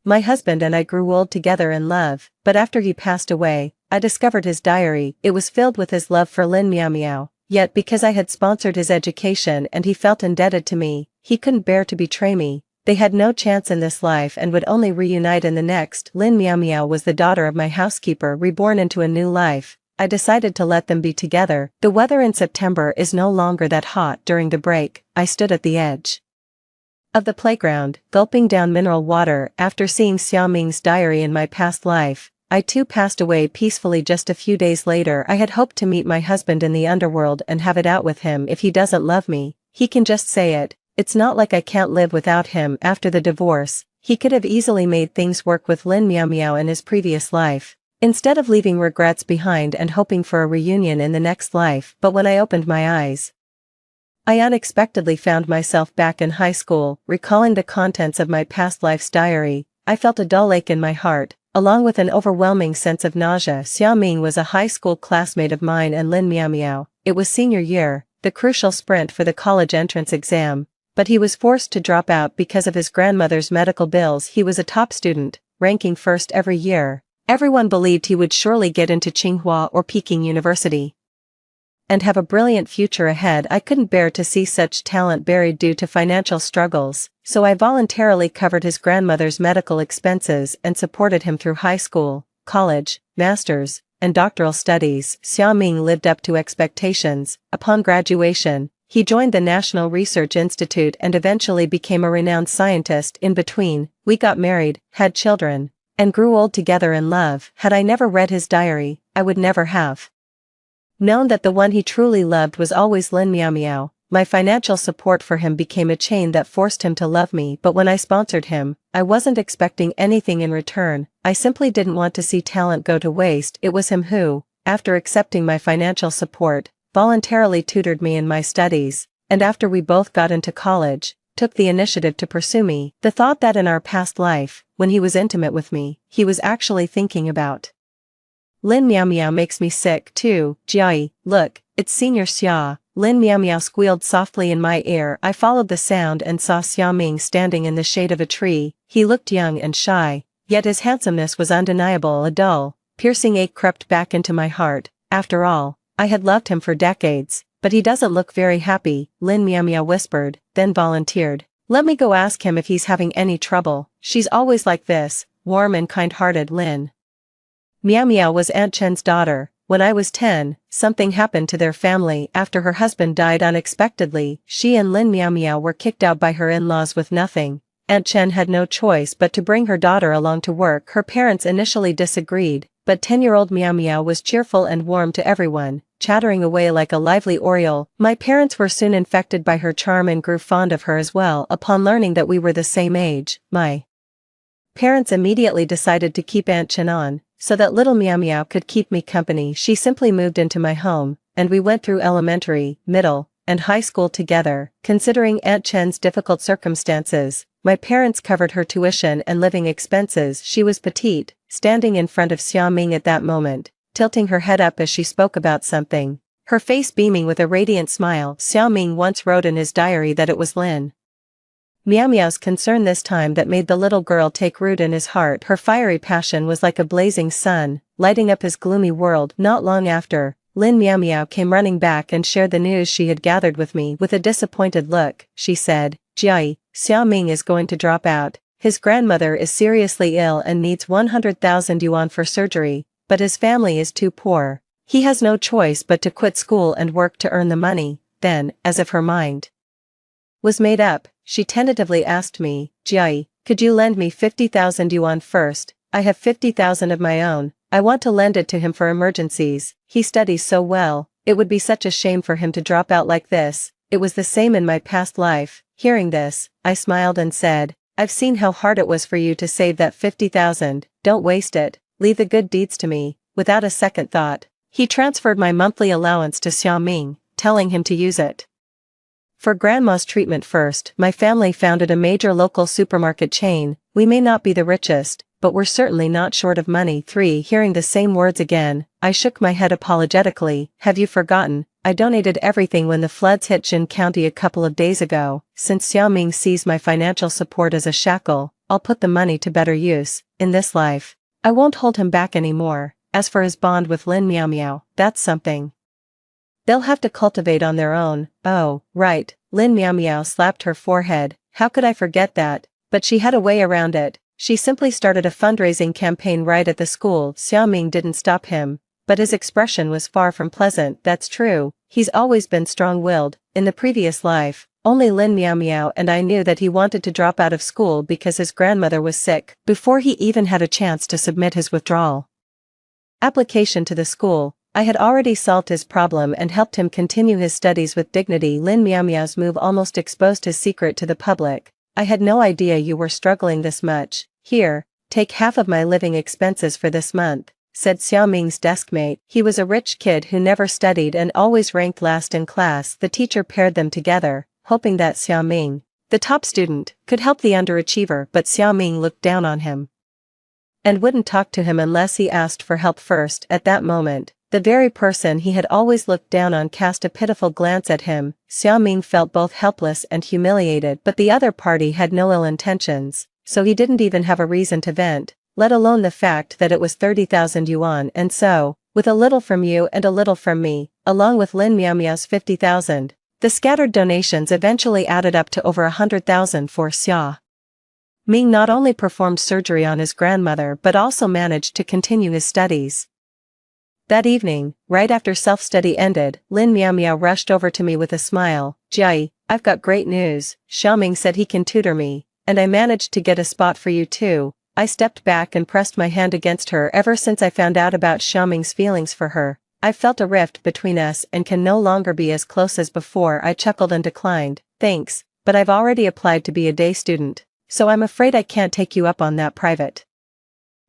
My husband and I grew old together in love, but after he passed away, I discovered his diary. It was filled with his love for Lin Meow Meow. Yet because I had sponsored his education and he felt indebted to me, he couldn't bear to betray me. They had no chance in this life and would only reunite in the next. Lin Meow Meow was the daughter of my housekeeper reborn into a new life. I decided to let them be together. The weather in September is no longer that hot. During the break, I stood at the edge of the playground, gulping down mineral water. After seeing Xiao Ming's diary in my past life, I too passed away peacefully. Just a few days later, I had hoped to meet my husband in the underworld and have it out with him. If he doesn't love me, he can just say it. It's not like I can't live without him. After the divorce, he could have easily made things work with Lin Meow Meow in his previous life, instead of leaving regrets behind and hoping for a reunion in the next life. But when I opened my eyes, I unexpectedly found myself back in high school. Recalling the contents of my past life's diary, I felt a dull ache in my heart, along with an overwhelming sense of nausea. Xiao Ming was a high school classmate of mine and Lin Meow Meow. It was senior year, the crucial sprint for the college entrance exam, but he was forced to drop out because of his grandmother's medical bills. He was a top student, ranking first every year. Everyone believed he would surely get into Tsinghua or Peking University and have a brilliant future ahead. I couldn't bear to see such talent buried due to financial struggles, so I voluntarily covered his grandmother's medical expenses and supported him through high school, college, master's, and doctoral studies. Xiao Ming lived up to expectations. Upon graduation, he joined the National Research Institute and eventually became a renowned scientist. In between, we got married, had children, and grew old together in love. Had I never read his diary, I would never have known that the one he truly loved was always Lin Meow Meow. My financial support for him became a chain that forced him to love me. But when I sponsored him, I wasn't expecting anything in return. I simply didn't want to see talent go to waste. It was him who, after accepting my financial support, voluntarily tutored me in my studies, and after we both got into college, took the initiative to pursue me. The thought that in our past life, when he was intimate with me, he was actually thinking about Lin Meow Meow makes me sick too. Jiai, look, it's Senior Xia. Lin Meow Meow squealed softly in my ear. I followed the sound and saw Xiao Ming standing in the shade of a tree. He looked young and shy, yet his handsomeness was undeniable. A dull, piercing ache crept back into my heart. After all, I had loved him for decades, but he doesn't look very happy, Lin Meow Meow whispered, then volunteered. Let me go ask him if he's having any trouble. She's always like this, warm and kind-hearted. Lin Meow Meow was Aunt Chen's daughter. When I was 10, something happened to their family. After her husband died unexpectedly, she and Lin Meow Meow were kicked out by her in-laws with nothing. Aunt Chen had no choice but to bring her daughter along to work. Her parents initially disagreed, but 10-year-old Meow Meow was cheerful and warm to everyone, chattering away like a lively oriole. My parents were soon infected by her charm and grew fond of her as well. Upon learning that we were the same age, my parents immediately decided to keep Aunt Chen on, so that little Meow Meow could keep me company. She simply moved into my home, and we went through elementary, middle, and high school together. Considering Aunt Chen's difficult circumstances, my parents covered her tuition and living expenses. She was petite, standing in front of Xiao Ming at that moment, tilting her head up as she spoke about something, her face beaming with a radiant smile. Xiao Ming once wrote in his diary that it was Lin Meow Meow's concern this time that made the little girl take root in his heart. Her fiery passion was like a blazing sun, lighting up his gloomy world. Not long after, Lin Meow Meow came running back and shared the news she had gathered with me. With a disappointed look, she said, Jiai, Xiao Ming is going to drop out. His grandmother is seriously ill and needs 100,000 yuan for surgery, but his family is too poor. He has no choice but to quit school and work to earn the money. Then, as if her mind was made up, she tentatively asked me, Jiai, could you lend me 50,000 yuan first? I have 50,000 of my own. I want to lend it to him for emergencies. He studies so well. It would be such a shame for him to drop out like this. It was the same in my past life. Hearing this, I smiled and said, I've seen how hard it was for you to save that 50,000. Don't waste it. Leave the good deeds to me. Without a second thought, he transferred my monthly allowance to Xiao Ming, telling him to use it for grandma's treatment first. My family founded a major local supermarket chain. We may not be the richest, but we're certainly not short of money. 3. Hearing the same words again, I shook my head apologetically. Have you forgotten? I donated everything when the floods hit Jin County a couple of days ago. Since Xiao Ming sees my financial support as a shackle, I'll put the money to better use, in this life. I won't hold him back anymore. As for his bond with Lin Meow Meow, that's something they'll have to cultivate on their own. Oh, right, Lin Meow Meow slapped her forehead. How could I forget that? But she had a way around it. She simply started a fundraising campaign right at the school. Xiaoming didn't stop him, but his expression was far from pleasant. That's true, he's always been strong-willed. In the previous life, only Lin Meow Meow and I knew that he wanted to drop out of school because his grandmother was sick, before he even had a chance to submit his withdrawal application to the school. I had already solved his problem and helped him continue his studies with dignity. Lin Meow Meow's move almost exposed his secret to the public. I had no idea you were struggling this much. Here, take half of my living expenses for this month, said Xiaoming's deskmate. He was a rich kid who never studied and always ranked last in class. The teacher paired them together, hoping that Xiaoming, the top student, could help the underachiever, but Xiaoming looked down on him and wouldn't talk to him unless he asked for help first. At that moment, the very person he had always looked down on cast a pitiful glance at him. Xiaoming felt both helpless and humiliated, but the other party had no ill intentions, so he didn't even have a reason to vent, let alone the fact that it was 30,000 yuan. And so, with a little from you and a little from me, along with Lin Meow Meow's 50,000, the scattered donations eventually added up to over 100,000 for Xia Ming. Not only performed surgery on his grandmother but also managed to continue his studies. That evening, right after self-study ended, Lin Meow Meow rushed over to me with a smile. Jai, I've got great news. Xiaoming said he can tutor me, and I managed to get a spot for you too. I stepped back and pressed my hand against her. Ever since I found out about Xiaoming's feelings for her, I felt a rift between us and can no longer be as close as before. I chuckled and declined. Thanks, but I've already applied to be a day student, so I'm afraid I can't take you up on that private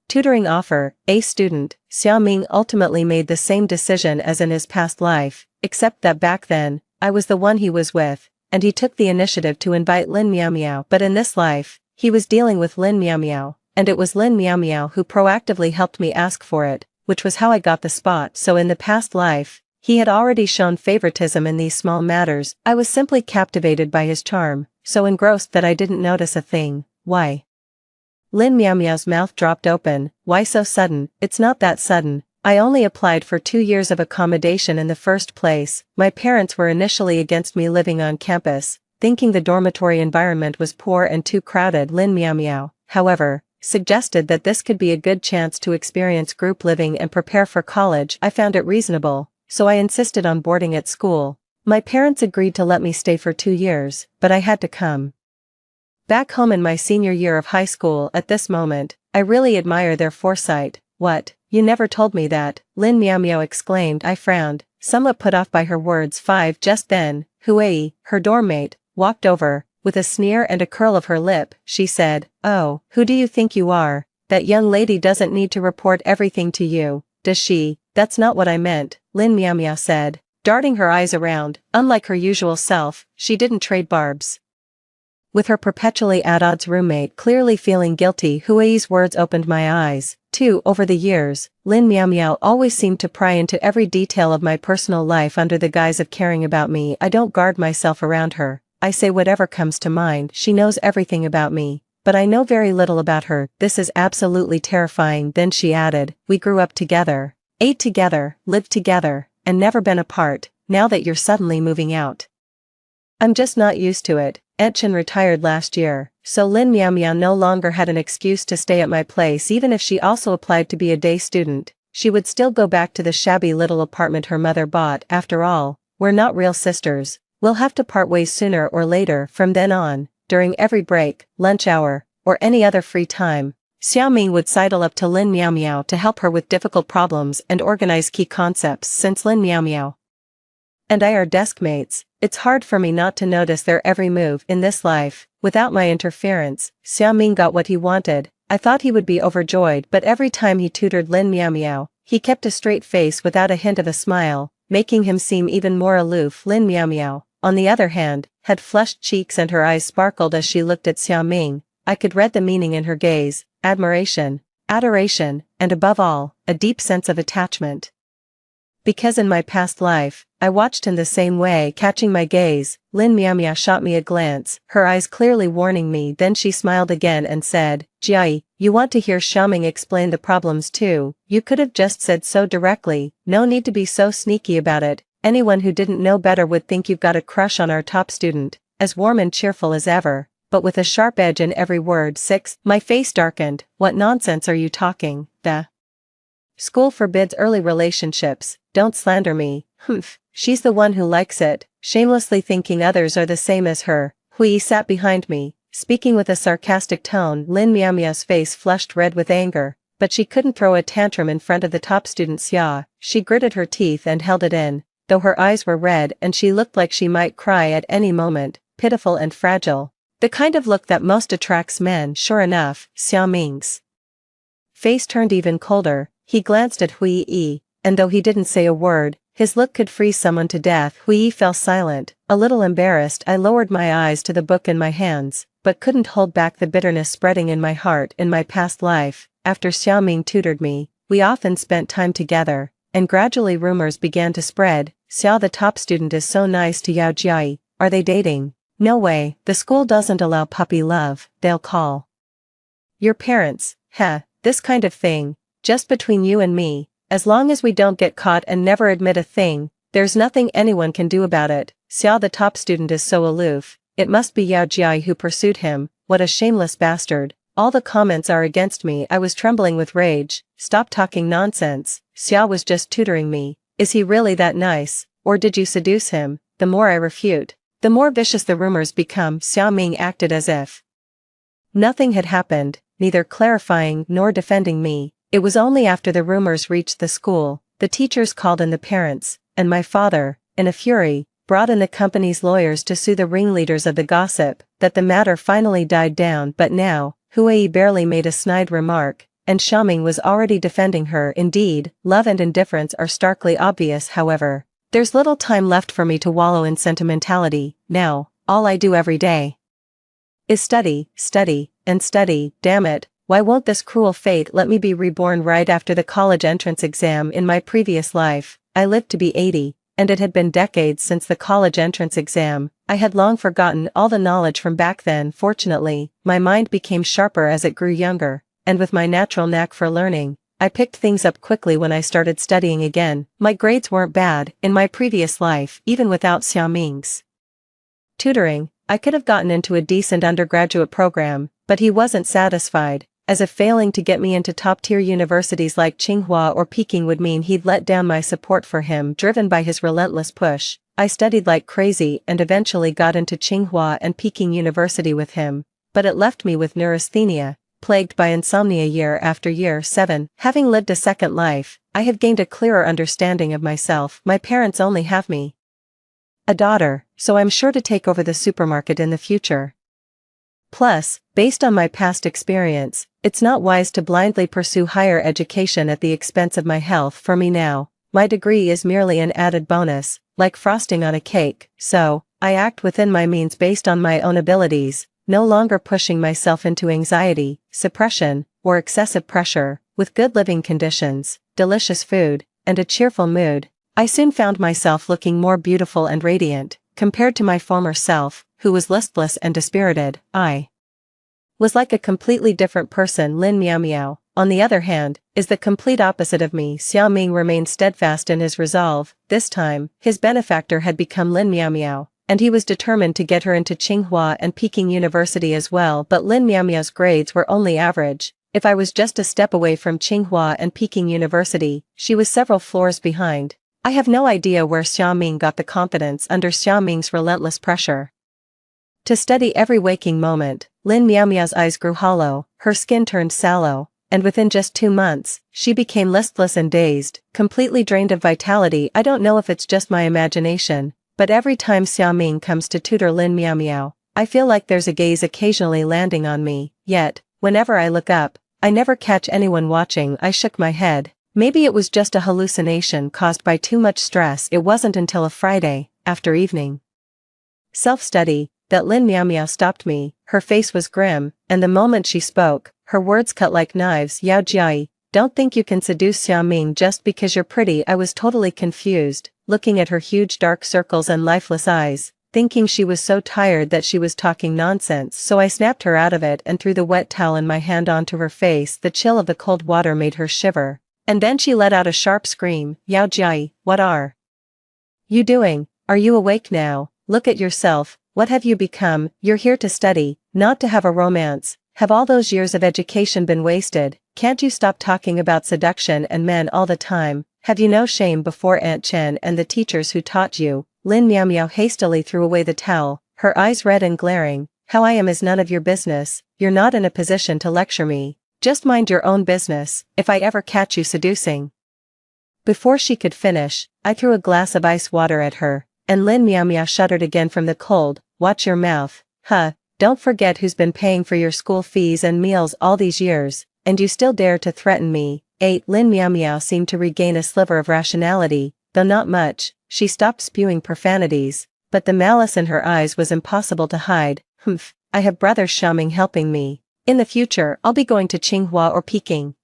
tutoring offer. A student, Xiaoming ultimately made the same decision as in his past life, except that back then, I was the one he was with, and he took the initiative to invite Lin Meow Meow. But in this life, he was dealing with Lin Meow Meow, and it was Lin Meow Meow who proactively helped me ask for it, which was how I got the spot. So in the past life, he had already shown favoritism in these small matters. I was simply captivated by his charm, so engrossed that I didn't notice a thing. Why? Lin Meow Meow's mouth dropped open. Why so sudden? It's not that sudden. I only applied for 2 years of accommodation in the first place. My parents were initially against me living on campus, thinking the dormitory environment was poor and too crowded. Lin Meow Meow, however, suggested that this could be a good chance to experience group living and prepare for college. I found it reasonable, so I insisted on boarding at school. My parents agreed to let me stay for 2 years, but I had to come back home in my senior year of high school. At this moment, I really admire their foresight. What? You never told me that, Lin Meow Meow exclaimed. I frowned, somewhat put off by her words. 5. Just then, Hui, her dorm mate, walked over. With a sneer and a curl of her lip, she said, "Oh, who do you think you are? That young lady doesn't need to report everything to you, does she?" "That's not what I meant," Lin Meow Meow said, darting her eyes around. Unlike her usual self, she didn't trade barbs with her perpetually at odds roommate. Clearly feeling guilty, Hui's words opened my eyes. 2. Over the years, Lin Meow Meow always seemed to pry into every detail of my personal life under the guise of caring about me. I don't guard myself around her. I say whatever comes to mind. She knows everything about me, but I know very little about her. This is absolutely terrifying." Then she added, "We grew up together, ate together, lived together, and never been apart. Now that you're suddenly moving out, I'm just not used to it." Aunt Chen retired last year, so Lin Meow Meow no longer had an excuse to stay at my place. Even if she also applied to be a day student, she would still go back to the shabby little apartment her mother bought. After all, we're not real sisters. We'll have to part ways sooner or later. From then on, during every break, lunch hour, or any other free time, Xiaoming would sidle up to Lin Meow Meow to help her with difficult problems and organize key concepts. Since Lin Meow Meow and I are deskmates, it's hard for me not to notice their every move in this life. Without my interference, Xiaoming got what he wanted. I thought he would be overjoyed, but every time he tutored Lin Meow Meow, he kept a straight face without a hint of a smile, making him seem even more aloof. Lin Meow Meow, on the other hand, had flushed cheeks and her eyes sparkled as she looked at Xiaoming. I could read the meaning in her gaze: admiration, adoration, and above all, a deep sense of attachment. Because in my past life, I watched in the same way, catching my gaze. Lin Miaomia shot me a glance, her eyes clearly warning me, then she smiled again and said, Jiai, you want to hear Xiaoming explain the problems too? You could have just said so directly, no need to be so sneaky about it. Anyone who didn't know better would think you've got a crush on our top student, as warm and cheerful as ever, but with a sharp edge in every word. 6. My face darkened. What nonsense are you talking? The school forbids early relationships, don't slander me. Humph, she's the one who likes it, shamelessly thinking others are the same as her. Hui sat behind me, speaking with a sarcastic tone. Lin Miaomia's face flushed red with anger, but she couldn't throw a tantrum in front of the top student Xia. She gritted her teeth and held it in, though her eyes were red and she looked like she might cry at any moment, pitiful and fragile. The kind of look that most attracts men. Sure enough, Xiaoming's face turned even colder. He glanced at Hui Yi, and though he didn't say a word, his look could freeze someone to death. Hui Yi fell silent. A little embarrassed, I lowered my eyes to the book in my hands, but couldn't hold back the bitterness spreading in my heart. In my past life, after Xiaoming tutored me, we often spent time together, and gradually rumors began to spread. Xiao, the top student, is so nice to Yao Jiai. Are they dating? No way, the school doesn't allow puppy love. They'll call your parents. Heh, this kind of thing, just between you and me, as long as we don't get caught and never admit a thing, there's nothing anyone can do about it. Xiao, the top student, is so aloof. It must be Yao Jiai who pursued him. What a shameless bastard. All the comments are against me. I was trembling with rage. Stop talking nonsense. Xiao was just tutoring me. Is he really that nice, or did you seduce him? The more I refute, the more vicious the rumors become. Xiaoming acted as if nothing had happened, neither clarifying nor defending me. It was only after the rumors reached the school, the teachers called in the parents, and my father, in a fury, brought in the company's lawyers to sue the ringleaders of the gossip, that the matter finally died down. But now, Hui barely made a snide remark, and Xiaoming was already defending her. Indeed, love and indifference are starkly obvious. However, there's little time left for me to wallow in sentimentality. Now, all I do every day is study, study, and study. Damn it, why won't this cruel fate let me be reborn right after the college entrance exam? In my previous life, I lived to be 80, and it had been decades since the college entrance exam. I had long forgotten all the knowledge from back then. Fortunately, my mind became sharper as it grew younger, and with my natural knack for learning, I picked things up quickly when I started studying again. My grades weren't bad. In my previous life, even without Xiaoming's tutoring, I could have gotten into a decent undergraduate program, but he wasn't satisfied, as if failing to get me into top-tier universities like Tsinghua or Peking would mean he'd let down my support for him. Driven by his relentless push, I studied like crazy and eventually got into Tsinghua and Peking University with him, but it left me with neurasthenia, plagued by insomnia year after year. 7. Having lived a second life, I have gained a clearer understanding of myself. My parents only have me, a daughter, so I'm sure to take over the supermarket in the future. Plus, based on my past experience, it's not wise to blindly pursue higher education at the expense of my health. For me now, my degree is merely an added bonus, like frosting on a cake, so I act within my means based on my own abilities, no longer pushing myself into anxiety, suppression, or excessive pressure. With good living conditions, delicious food, and a cheerful mood, I soon found myself looking more beautiful and radiant, compared to my former self, who was listless and dispirited. I was like a completely different person. Lin Miaomiao, on the other hand, is the complete opposite of me. Xiaoming remained steadfast in his resolve. This time, his benefactor had become Lin Miaomiao, and he was determined to get her into Tsinghua and Peking University as well. But Lin Miaomiao's grades were only average. If I was just a step away from Tsinghua and Peking University, she was several floors behind. I have no idea where Xiaoming got the confidence under Xiaoming's relentless pressure to study every waking moment. Lin Miaomiao's eyes grew hollow, her skin turned sallow, and within just 2 months, she became listless and dazed, completely drained of vitality. I don't know if it's just my imagination, but every time Xiaoming comes to tutor Lin Miaomiao, I feel like there's a gaze occasionally landing on me, yet, whenever I look up, I never catch anyone watching. I shook my head. Maybe it was just a hallucination caused by too much stress. It wasn't until a Friday, after evening self-study, that Lin Miaomiao stopped me. Her face was grim, and the moment she spoke, her words cut like knives. Yao Jiai, Don't think you can seduce Xiaoming just because you're pretty. I was totally confused, looking at her huge dark circles and lifeless eyes, thinking she was so tired that she was talking nonsense, so I snapped her out of it and threw the wet towel in my hand onto her face. The chill of the cold water made her shiver. And then she let out a sharp scream. Yao Jiai, what are you doing? Are you awake now? Look at yourself, what have you become? You're here to study, not to have a romance. Have all those years of education been wasted? Can't you stop talking about seduction and men all the time? Have you no shame before Aunt Chen and the teachers who taught you? Lin Miao Miao hastily threw away the towel, her eyes red and glaring. How I am is none of your business. You're not in a position to lecture me. Just mind your own business, if I ever catch you seducing. Before she could finish, I threw a glass of ice water at her, and Lin Miao Miao shuddered again from the cold. Watch your mouth. Huh, don't forget who's been paying for your school fees and meals all these years, and you still dare to threaten me. 8. Lin Miao Miao seemed to regain a sliver of rationality, though not much. She stopped spewing profanities, but the malice in her eyes was impossible to hide. Humph, I have brother Xiaoming helping me. In the future I'll be going to Tsinghua or Peking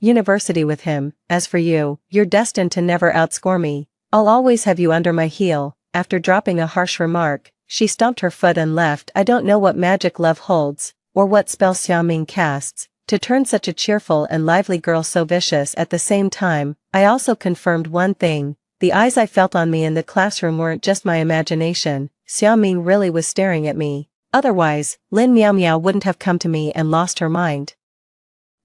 University with him. As for you, you're destined to never outscore me. I'll always have you under my heel. After dropping a harsh remark, she stomped her foot and left. I don't know what magic love holds, or what spell Xiaoming casts, to turn such a cheerful and lively girl so vicious at the same time. I also confirmed one thing. The eyes I felt on me in the classroom weren't just my imagination. Xiaoming really was staring at me. Otherwise, Lin Miao Miao wouldn't have come to me and lost her mind.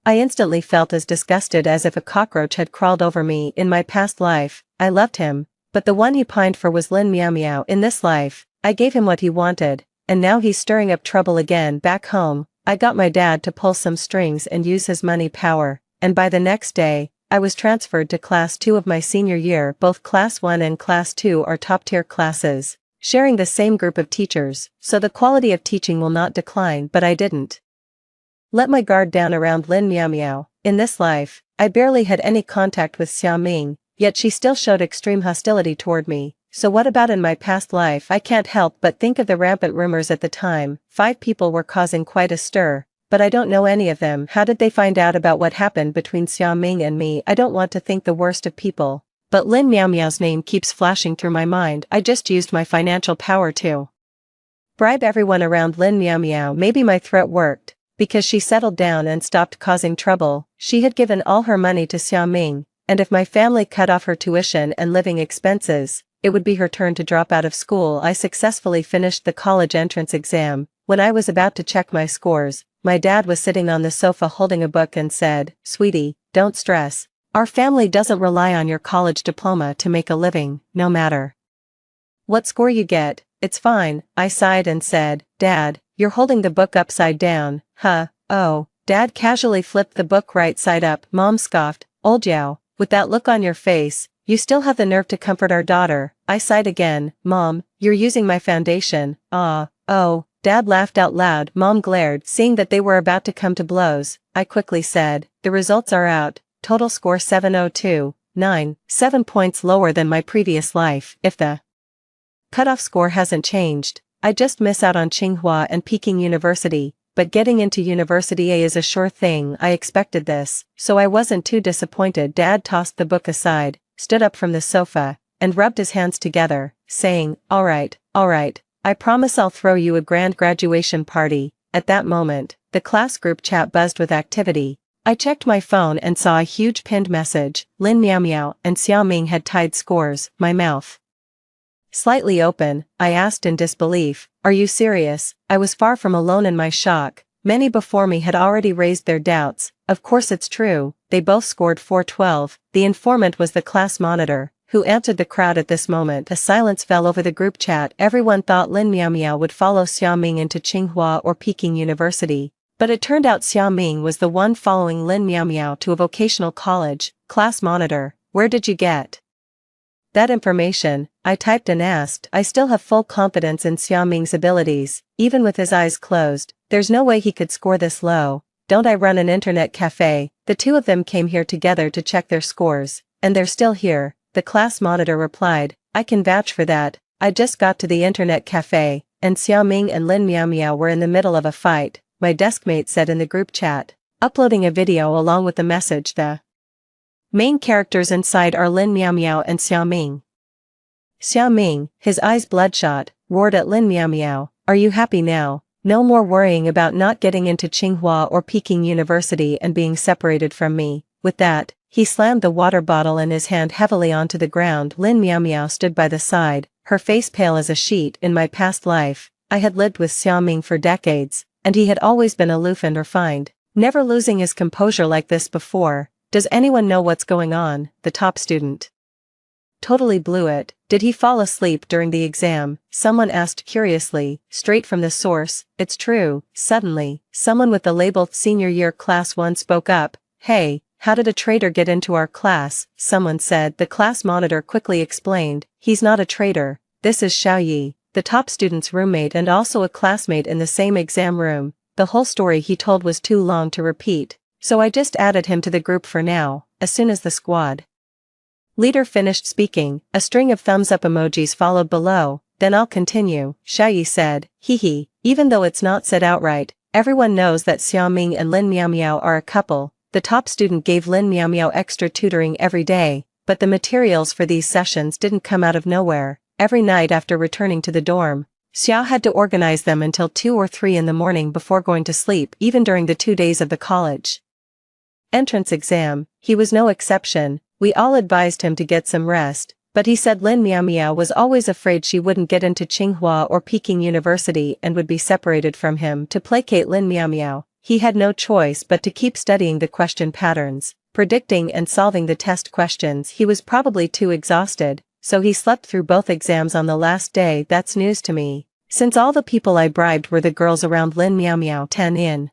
I instantly felt as disgusted as if a cockroach had crawled over me. In my past life, I loved him, but the one he pined for was Lin Miao Miao. In this life, I gave him what he wanted, and now he's stirring up trouble again. Back home, I got my dad to pull some strings and use his money power, and by the next day, I was transferred to Class 2 of my senior year. Both Class 1 and Class 2 are top-tier classes, sharing the same group of teachers, so the quality of teaching will not decline. But I didn't let my guard down around Lin Miao Miao. In this life, I barely had any contact with Xiaoming, yet she still showed extreme hostility toward me. So what about in my past life? I can't help but think of the rampant rumors at the time. 5 people were causing quite a stir, but I don't know any of them. How did they find out about what happened between Xiaoming and me? I don't want to think the worst of people, but Lin Miao Miao's name keeps flashing through my mind. I just used my financial power to bribe everyone around Lin Miao Miao. Maybe my threat worked, because she settled down and stopped causing trouble. She had given all her money to Xiaoming, and if my family cut off her tuition and living expenses, it would be her turn to drop out of school. I successfully finished the college entrance exam. When I was about to check my scores, my dad was sitting on the sofa holding a book and said, "Sweetie, don't stress. Our family doesn't rely on your college diploma to make a living, no matter what score you get. It's fine." I sighed and said, "Dad, you're holding the book upside down." "Huh, oh." Dad casually flipped the book right side up. Mom scoffed, "Old Yao, with that look on your face, you still have the nerve to comfort our daughter." I sighed again. "Mom, you're using my foundation." "Ah, oh." Dad laughed out loud. Mom glared, seeing that they were about to come to blows. I quickly said, "The results are out. Total score 702.9, 7 points lower than my previous life. If the cutoff score hasn't changed, I just miss out on Tsinghua and Peking University, but getting into University A is a sure thing." I expected this, so I wasn't too disappointed. Dad tossed the book aside, stood up from the sofa, and rubbed his hands together, saying, all right, I promise I'll throw you a grand graduation party." At that moment, the class group chat buzzed with activity. I checked my phone and saw a huge pinned message. Lin Miao Miao and Xiaoming had tied scores. My mouth slightly open, I asked in disbelief, "Are you serious?" I was far from alone in my shock. Many before me had already raised their doubts. Of course it's true, they both scored 412. The informant was the class monitor, who answered the crowd at this moment. A silence fell over the group chat. Everyone thought Lin Miao Miao would follow Xiaoming into Tsinghua or Peking University, but it turned out Xiaoming was the one following Lin Miao Miao to a vocational college. Class monitor, where did you get that information? I typed and asked. I still have full confidence in Xiaoming's abilities, even with his eyes closed. There's no way he could score this low. Don't I run an internet cafe? The two of them came here together to check their scores, and they're still here. The class monitor replied, I can vouch for that. I just got to the internet cafe, and Xiaoming and Lin Miao Miao were in the middle of a fight, my deskmate said in the group chat. uploading a video along with the message. The main characters inside are Lin Miao Miao and Xiao Ming. Xiao Ming, his eyes bloodshot, roared at Lin Miao Miao, "Are you happy now? No more worrying about not getting into Tsinghua or Peking University and being separated from me." With that, he slammed the water bottle in his hand heavily onto the ground. Lin Miao Miao stood by the side, her face pale as a sheet. In my past life, I had lived with Xiao Ming for decades, and he had always been aloof and refined, never losing his composure like this before. "Does anyone know what's going on?" The top student totally blew it. "Did he fall asleep during the exam?" someone asked curiously. "Straight from the source, it's true." Suddenly, someone with the label Senior Year Class 1 spoke up. "Hey, how did a traitor get into our class?" someone said. The class monitor quickly explained, "He's not a traitor. This is Xiao Yi, the top student's roommate and also a classmate in the same exam room." The whole story he told was too long to repeat, so I just added him to the group for now. As soon as the squad leader finished speaking, a string of thumbs up emojis followed below. "Then I'll continue," Xiao Yi said. "Hee. Even though it's not said outright, everyone knows that Xiao Ming and Lin Miao Miao are a couple." The top student gave Lin Miao Miao extra tutoring every day, but the materials for these sessions didn't come out of nowhere. Every night after returning to the dorm, Xiao had to organize them until 2 or 3 in the morning before going to sleep. Even during the 2 days of the college entrance exam, he was no exception. We all advised him to get some rest, but he said Lin Miao Miao was always afraid she wouldn't get into Tsinghua or Peking University and would be separated from him. To placate Lin Miao Miao, he had no choice but to keep studying the question patterns, predicting and solving the test questions. He was probably too exhausted, so he slept through both exams on the last day. That's news to me, since all the people I bribed were the girls around Lin Miao Miao. 10 in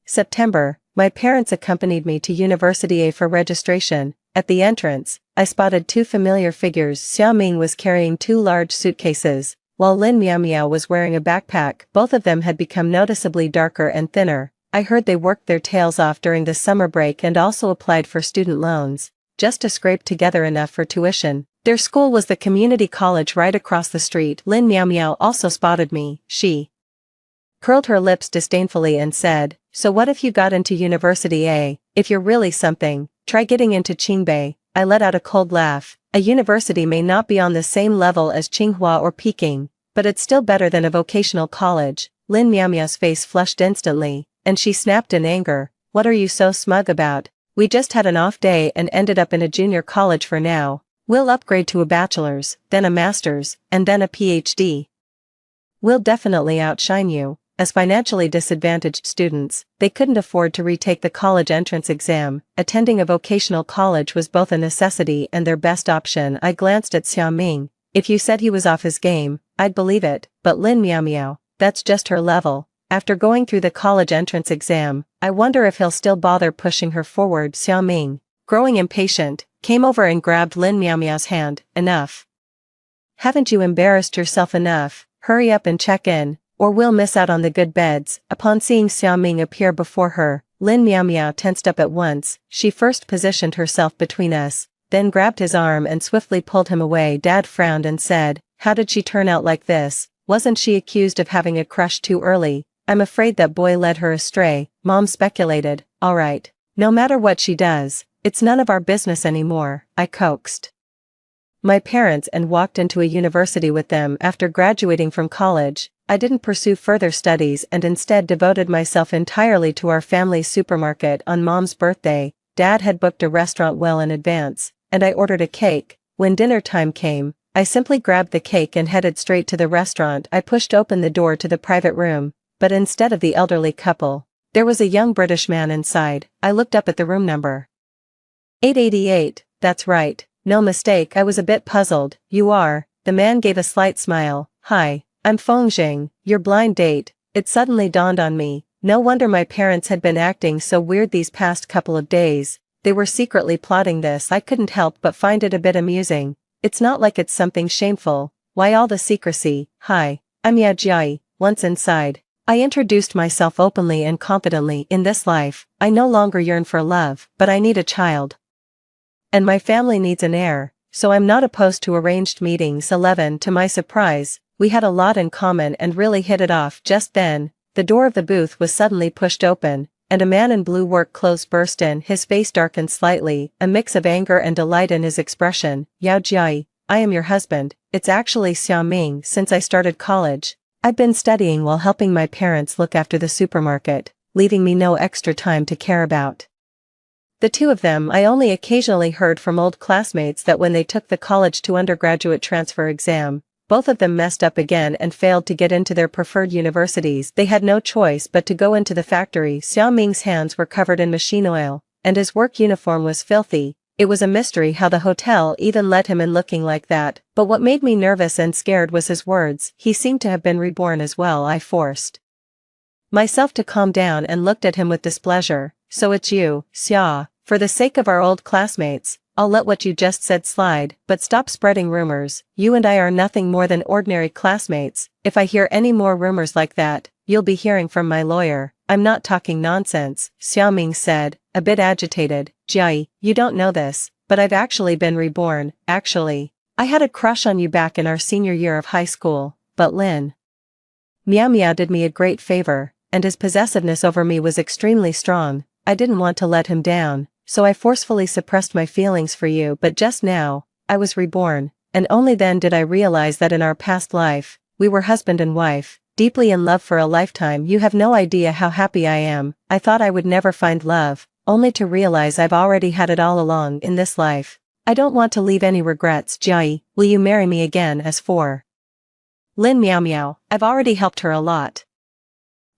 September, my parents accompanied me to University A for registration. At the entrance, I spotted 2 familiar figures. Xiao Ming was carrying 2 large suitcases, while Lin Miao Miao was wearing a backpack. Both of them had become noticeably darker and thinner. I heard they worked their tails off during the summer break and also applied for student loans, just to scrape together enough for tuition. Their school was the community college right across the street. Lin Miao Miao also spotted me. She curled her lips disdainfully and said, "So what if you got into University A? If you're really something, try getting into Qingbei." I let out a cold laugh. A university may not be on the same level as Tsinghua or Peking, but it's still better than a vocational college. Lin Miao Miao's face flushed instantly, and she snapped in anger, "What are you so smug about? We just had an off day and ended up in a junior college for now. We'll upgrade to a bachelor's, then a master's, and then a PhD. We'll definitely outshine you." As financially disadvantaged students, they couldn't afford to retake the college entrance exam. Attending a vocational college was both a necessity and their best option. I glanced at Xiao Ming. If you said he was off his game, I'd believe it, but Lin Miao Miao, that's just her level. After going through the college entrance exam, I wonder if he'll still bother pushing her forward. Xiao Ming, growing impatient, came over and grabbed Lin Miao Miao's hand. "Enough. Haven't you embarrassed yourself enough? Hurry up and check in, or we'll miss out on the good beds." Upon seeing Xiao Ming appear before her, Lin Miao Miao tensed up at once. She first positioned herself between us, then grabbed his arm and swiftly pulled him away. Dad frowned and said, "How did she turn out like this? Wasn't she accused of having a crush too early?" "I'm afraid that boy led her astray," Mom speculated. "All right, no matter what she does, it's none of our business anymore," I coaxed my parents and walked into a university with them. After graduating from college, I didn't pursue further studies and instead devoted myself entirely to our family's supermarket. On Mom's birthday, Dad had booked a restaurant well in advance, and I ordered a cake. When dinner time came, I simply grabbed the cake and headed straight to the restaurant. I pushed open the door to the private room, but instead of the elderly couple, there was a young British man inside. I looked up at the room number 888, that's right. No mistake. I was a bit puzzled. "You are?" The man gave a slight smile. "Hi, I'm Feng Jing, your blind date." It suddenly dawned on me. No wonder my parents had been acting so weird these past couple of days. They were secretly plotting this. I couldn't help but find it a bit amusing. It's not like it's something shameful. Why all the secrecy? "Hi, I'm Ya Jiai." Once inside, I introduced myself openly and confidently. "In this life, I no longer yearn for love, but I need a child. And my family needs an heir, so I'm not opposed to arranged meetings." 11. To my surprise, we had a lot in common and really hit it off. Just then, the door of the booth was suddenly pushed open, and a man in blue work clothes burst in. His face darkened slightly, a mix of anger and delight in his expression. Yao Jiai, I am your husband. It's actually Xiao Ming. Since I started college, I've been studying while helping my parents look after the supermarket, leaving me no extra time to care about the two of them. I only occasionally heard from old classmates that when they took the college to undergraduate transfer exam, both of them messed up again and failed to get into their preferred universities. They had no choice but to go into the factory. Xiao Ming's hands were covered in machine oil, and his work uniform was filthy. It was a mystery how the hotel even let him in looking like that, but what made me nervous and scared was his words. He seemed to have been reborn as well. I forced myself to calm down and looked at him with displeasure. So it's you, Xia. For the sake of our old classmates, I'll let what you just said slide, but stop spreading rumors. You and I are nothing more than ordinary classmates. If I hear any more rumors like that, you'll be hearing from my lawyer. I'm not talking nonsense, Xiao Ming said, a bit agitated. Jiai, you don't know this, but I've actually been reborn. Actually, I had a crush on you back in our senior year of high school, but Lin Miao Miao did me a great favor, and his possessiveness over me was extremely strong. I didn't want to let him down, so I forcefully suppressed my feelings for you. But just now, I was reborn, and only then did I realize that in our past life, we were husband and wife, deeply in love for a lifetime. You have no idea how happy I am. I thought I would never find love, only to realize I've already had it all along in this life. I don't want to leave any regrets. Jiai, will you marry me again? As for Lin Miao Miao, I've already helped her a lot.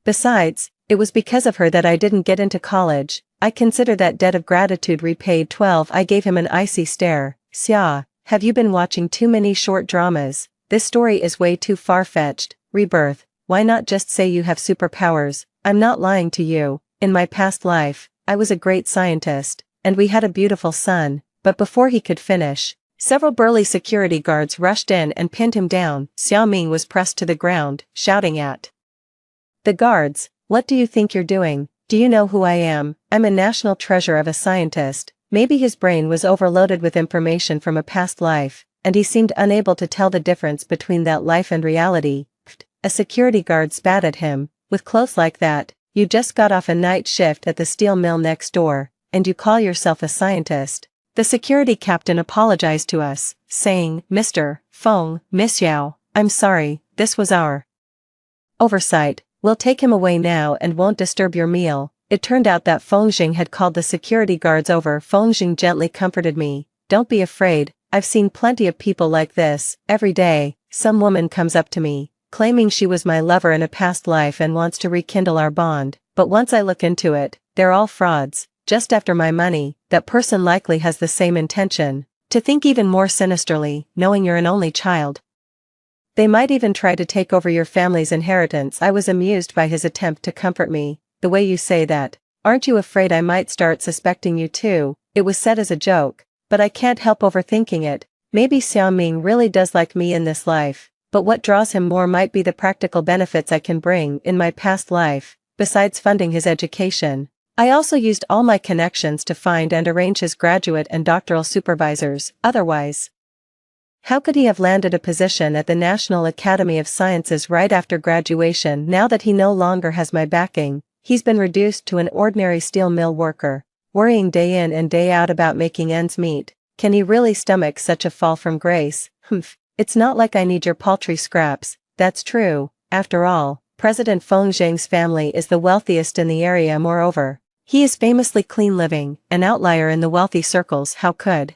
Besides, it was because of her that I didn't get into college. I consider that debt of gratitude repaid. 12. I gave him an icy stare. Xia, have you been watching too many short dramas? This story is way too far-fetched. Rebirth, why not just say you have superpowers? I'm not lying to you. In my past life, I was a great scientist, and we had a beautiful son. But before he could finish, several burly security guards rushed in and pinned him down. Xiao Ming was pressed to the ground, shouting at the guards, "What do you think you're doing? Do you know who I am? I'm a national treasure of a scientist." Maybe his brain was overloaded with information from a past life, and he seemed unable to tell the difference between that life and reality. A security guard spat at him. "With clothes like that, you just got off a night shift at the steel mill next door, and you call yourself a scientist?" The security captain apologized to us, saying, "Mr. Feng, Miss Yao, I'm sorry, this was our oversight. We'll take him away now and won't disturb your meal." It turned out that Fengjing had called the security guards over. Fengjing gently comforted me. "Don't be afraid, I've seen plenty of people like this. Every day, some woman comes up to me, claiming she was my lover in a past life and wants to rekindle our bond. But once I look into it, they're all frauds, just after my money." That person likely has the same intention, to think even more sinisterly, knowing you're an only child. They might even try to take over your family's inheritance. I was amused by his attempt to comfort me. "The way you say that, aren't you afraid I might start suspecting you too?" It was said as a joke, but I can't help overthinking it. Maybe Xiao Ming really does like me in this life, but what draws him more might be the practical benefits I can bring in my past life. Besides funding his education, I also used all my connections to find and arrange his graduate and doctoral supervisors. Otherwise, how could he have landed a position at the National Academy of Sciences right after graduation? Now that he no longer has my backing, he's been reduced to an ordinary steel mill worker, worrying day in and day out about making ends meet. Can he really stomach such a fall from grace? Humph, it's not like I need your paltry scraps. That's true. After all, President Fengjing's family is the wealthiest in the area. Moreover, he is famously clean living, an outlier in the wealthy circles. How could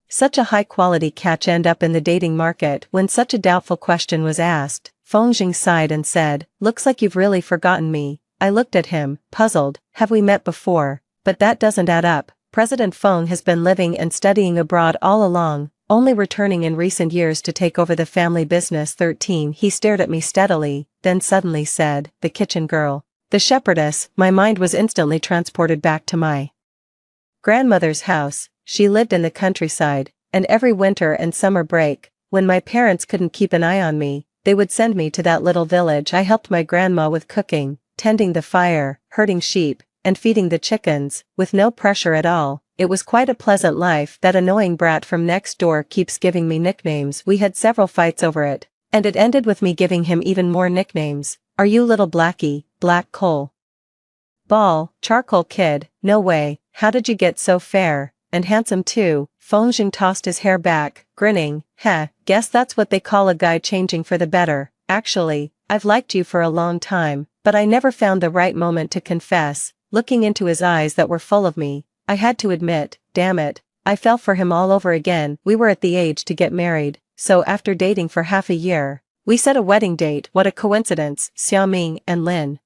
such a high-quality catch end up in the dating market? When such a doubtful question was asked, Fengjing sighed and said, "Looks like you've really forgotten me." I looked at him, puzzled. "Have we met before? But that doesn't add up. President Feng has been living and studying abroad all along, only returning in recent years to take over the family business." 13. He stared at me steadily, then suddenly said, "The kitchen girl. The shepherdess." My mind was instantly transported back to my grandmother's house. She lived in the countryside, and every winter and summer break, when my parents couldn't keep an eye on me, they would send me to that little village. I helped my grandma with cooking, tending the fire, herding sheep, and feeding the chickens, with no pressure at all. It was quite a pleasant life. That annoying brat from next door keeps giving me nicknames. We had several fights over it, and it ended with me giving him even more nicknames. "Are you little Blackie, Black Coal?" Ball, charcoal kid, no way, how did you get so fair, and handsome too? Feng Jing tossed his hair back, grinning, heh, guess that's what they call a guy changing for the better. Actually, I've liked you for a long time, but I never found the right moment to confess. Looking into his eyes that were full of me, I had to admit, damn it, I fell for him all over again. We were at the age to get married, so after dating for half a year, we set a wedding date. What a coincidence, Xiaoming and Lin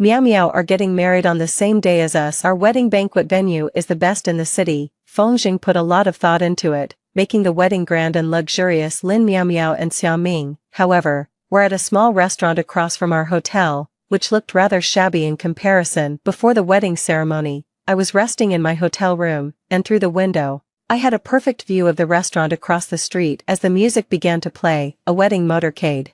Miao Miao are getting married on the same day as us. Our wedding banquet venue is the best in the city. Feng Jing put a lot of thought into it, making the wedding grand and luxurious. Lin Miao Miao and Xiaoming, however, were at a small restaurant across from our hotel, which looked rather shabby in comparison. Before the wedding ceremony, I was resting in my hotel room, and through the window, I had a perfect view of the restaurant across the street. As the music began to play, a wedding motorcade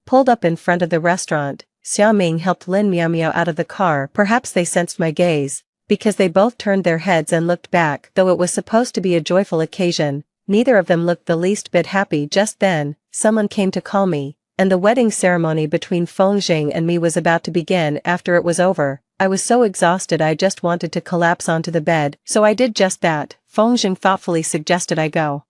pulled up in front of the restaurant. Xiaoming helped Lin Miao Miao out of the car. Perhaps they sensed my gaze, because they both turned their heads and looked back. Though it was supposed to be a joyful occasion, neither of them looked the least bit happy. Just then, someone came to call me, and the wedding ceremony between Feng Jing and me was about to begin. After it was over, I was so exhausted I just wanted to collapse onto the bed, so I did just that. Feng Jing thoughtfully suggested I go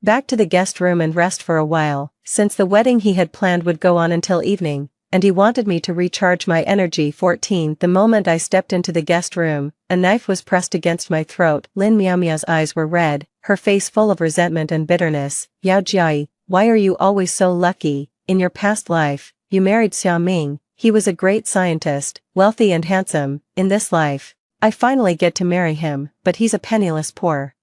back to the guest room and rest for a while, since the wedding he had planned would go on until evening, and he wanted me to recharge my energy. 14. The moment I stepped into the guest room, a knife was pressed against my throat. Lin Miao Miao's eyes were red, her face full of resentment and bitterness. Yao Jiai, why are you always so lucky? In your past life, you married Xiaoming. He was a great scientist, wealthy and handsome. In this life, I finally get to marry him, but he's a penniless poor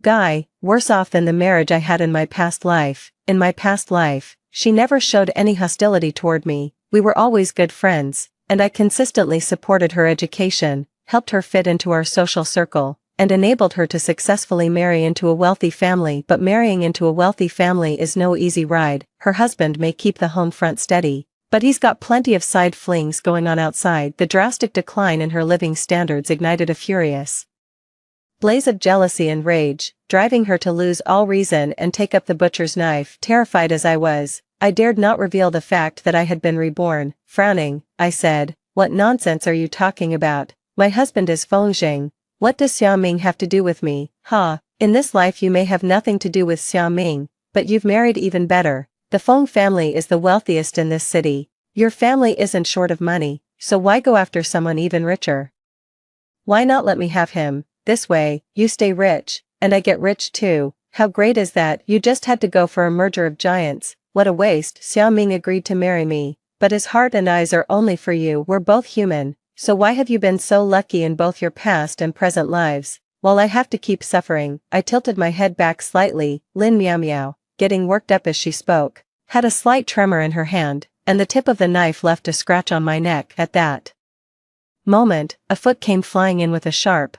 guy, worse off than the marriage I had in my past life. In my past life, she never showed any hostility toward me. We were always good friends, and I consistently supported her education, helped her fit into our social circle, and enabled her to successfully marry into a wealthy family. But marrying into a wealthy family is no easy ride. Her husband may keep the home front steady, but he's got plenty of side flings going on outside. The drastic decline in her living standards ignited a furious blaze of jealousy and rage, driving her to lose all reason and take up the butcher's knife. Terrified as I was, I dared not reveal the fact that I had been reborn. Frowning, I said, what nonsense are you talking about? My husband is Feng Jing. What does Xiaoming have to do with me? Ha, in this life you may have nothing to do with Xiaoming, but you've married even better. The Feng family is the wealthiest in this city. Your family isn't short of money, so why go after someone even richer? Why not let me have him? This way, you stay rich, and I get rich too. How great is that? You just had to go for a merger of giants. What a waste. Xiaoming agreed to marry me, but his heart and eyes are only for you. We're both human, so why have you been so lucky in both your past and present lives, while I have to keep suffering? I tilted my head back slightly. Lin Miao Miao, getting worked up as she spoke, had a slight tremor in her hand, and the tip of the knife left a scratch on my neck. At that moment, a foot came flying in with a sharp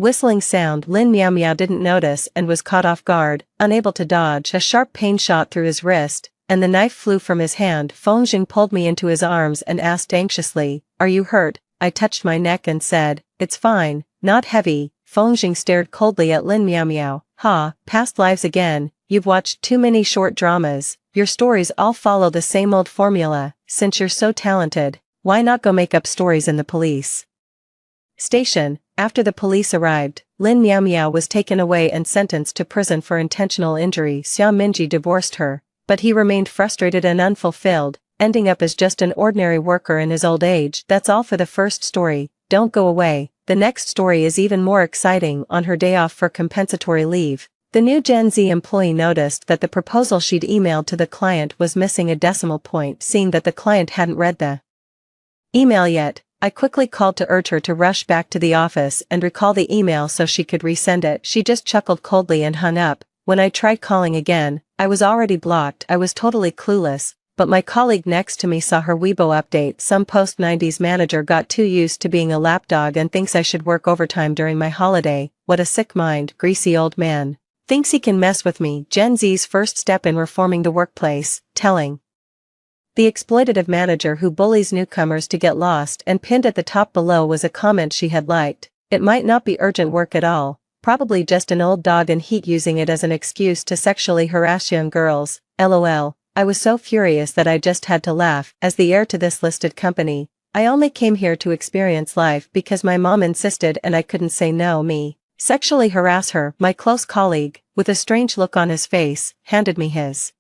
whistling sound. Lin Miao Miao didn't notice and was caught off guard, unable to dodge. A sharp pain shot through his wrist, and the knife flew from his hand. Feng Jing pulled me into his arms and asked anxiously, are you hurt? I touched my neck and said, it's fine, not heavy. Feng Jing stared coldly at Lin Miao Miao. Ha, past lives again. You've watched too many short dramas. Your stories all follow the same old formula. Since you're so talented, why not go make up stories in the police station? After the police arrived, Lin Miao Miao was taken away and sentenced to prison for intentional injury. Xiao Minji divorced her, but he remained frustrated and unfulfilled, ending up as just an ordinary worker in his old age. That's all for the first story. Don't go away. The next story is even more exciting. On her day off for compensatory leave, the new Gen Z employee noticed that the proposal she'd emailed to the client was missing a decimal point. Seeing that the client hadn't read the email yet, I quickly called to urge her to rush back to the office and recall the email so she could resend it. She just chuckled coldly and hung up. When I tried calling again, I was already blocked. I was totally clueless, but my colleague next to me saw her Weibo update. Some post-90s manager got too used to being a lapdog and thinks I should work overtime during my holiday. What a sick mind. Greasy old man thinks he can mess with me. Gen Z's first step in reforming the workplace. Telling the exploitative manager who bullies newcomers to get lost. And pinned at the top below was a comment she had liked. It might not be urgent work at all, probably just an old dog in heat using it as an excuse to sexually harass young girls. LOL. I was so furious that I just had to laugh. As the heir to this listed company, I only came here to experience life because my mom insisted and I couldn't say no. Me sexually harass her. My close colleague, with a strange look on his face, handed me his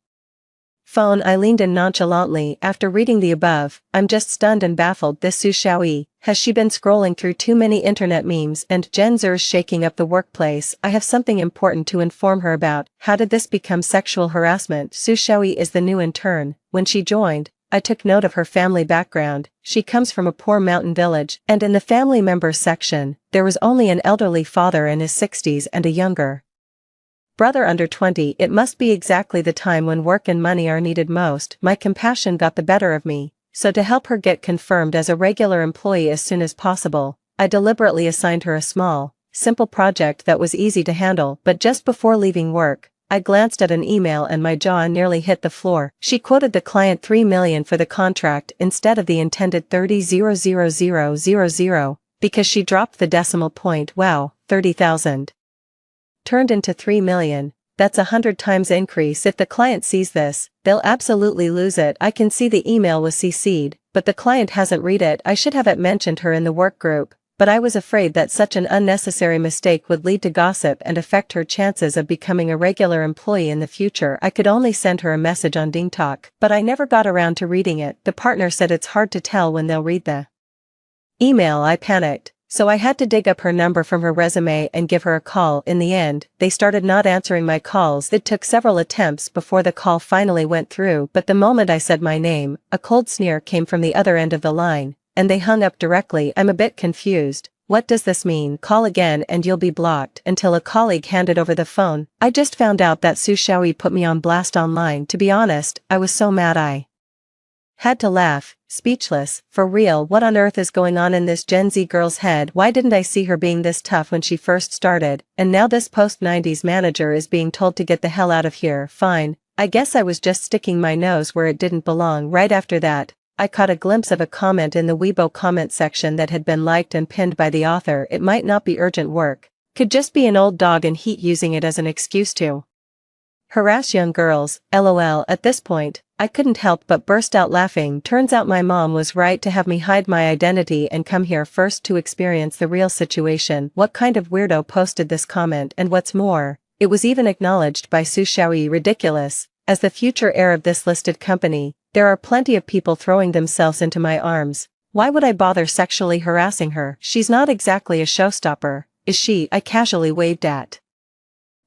phone. I leaned in nonchalantly. After reading the above, I'm just stunned and baffled. This Su Xiaoyi, has she been scrolling through too many internet memes and Gen Zers shaking up the workplace? I have something important to inform her about. How did this become sexual harassment? Su Xiaoyi is the new intern. When she joined, I took note of her family background. She comes from a poor mountain village, and in the family members section, there was only an elderly father in his 60s and a younger brother under 20. It must be exactly the time when work and money are needed most. My compassion got the better of me, so to help her get confirmed as a regular employee as soon as possible, I deliberately assigned her a small, simple project that was easy to handle. But just before leaving work, I glanced at an email and my jaw nearly hit the floor. She quoted the client $3 million for the contract instead of the intended $30,000 because she dropped the decimal point. Wow, 30,000 turned into 3 million. That's 100 times increase. If the client sees this, they'll absolutely lose it. I can see the email was CC'd, but the client hasn't read it. I should have mentioned her in the work group, but I was afraid that such an unnecessary mistake would lead to gossip and affect her chances of becoming a regular employee in the future. I could only send her a message on DingTalk, but I never got around to reading it. The partner said it's hard to tell when they'll read the email. I panicked, so I had to dig up her number from her resume and give her a call. In the end, they started not answering my calls. It took several attempts before the call finally went through, but the moment I said my name, a cold sneer came from the other end of the line, and they hung up directly. I'm a bit confused. What does this mean? Call again and you'll be blocked. Until a colleague handed over the phone. I just found out that Su Xiaoyi put me on blast online. To be honest, I was so mad I had to laugh, speechless. For real, what on earth is going on in this Gen Z girl's head? Why didn't I see her being this tough when she first started, and now this post-90s manager is being told to get the hell out of here? Fine, I guess I was just sticking my nose where it didn't belong. Right after that, I caught a glimpse of a comment in the Weibo comment section that had been liked and pinned by the author. It might not be urgent work, could just be an old dog in heat using it as an excuse to harass young girls. LOL. At this point, I couldn't help but burst out laughing. Turns out my mom was right to have me hide my identity and come here first to experience the real situation. What kind of weirdo posted this comment? And what's more, it was even acknowledged by Su Xiaoyi. Ridiculous. As the future heir of this listed company, there are plenty of people throwing themselves into my arms. Why would I bother sexually harassing her? She's not exactly a showstopper, is she? I casually waved at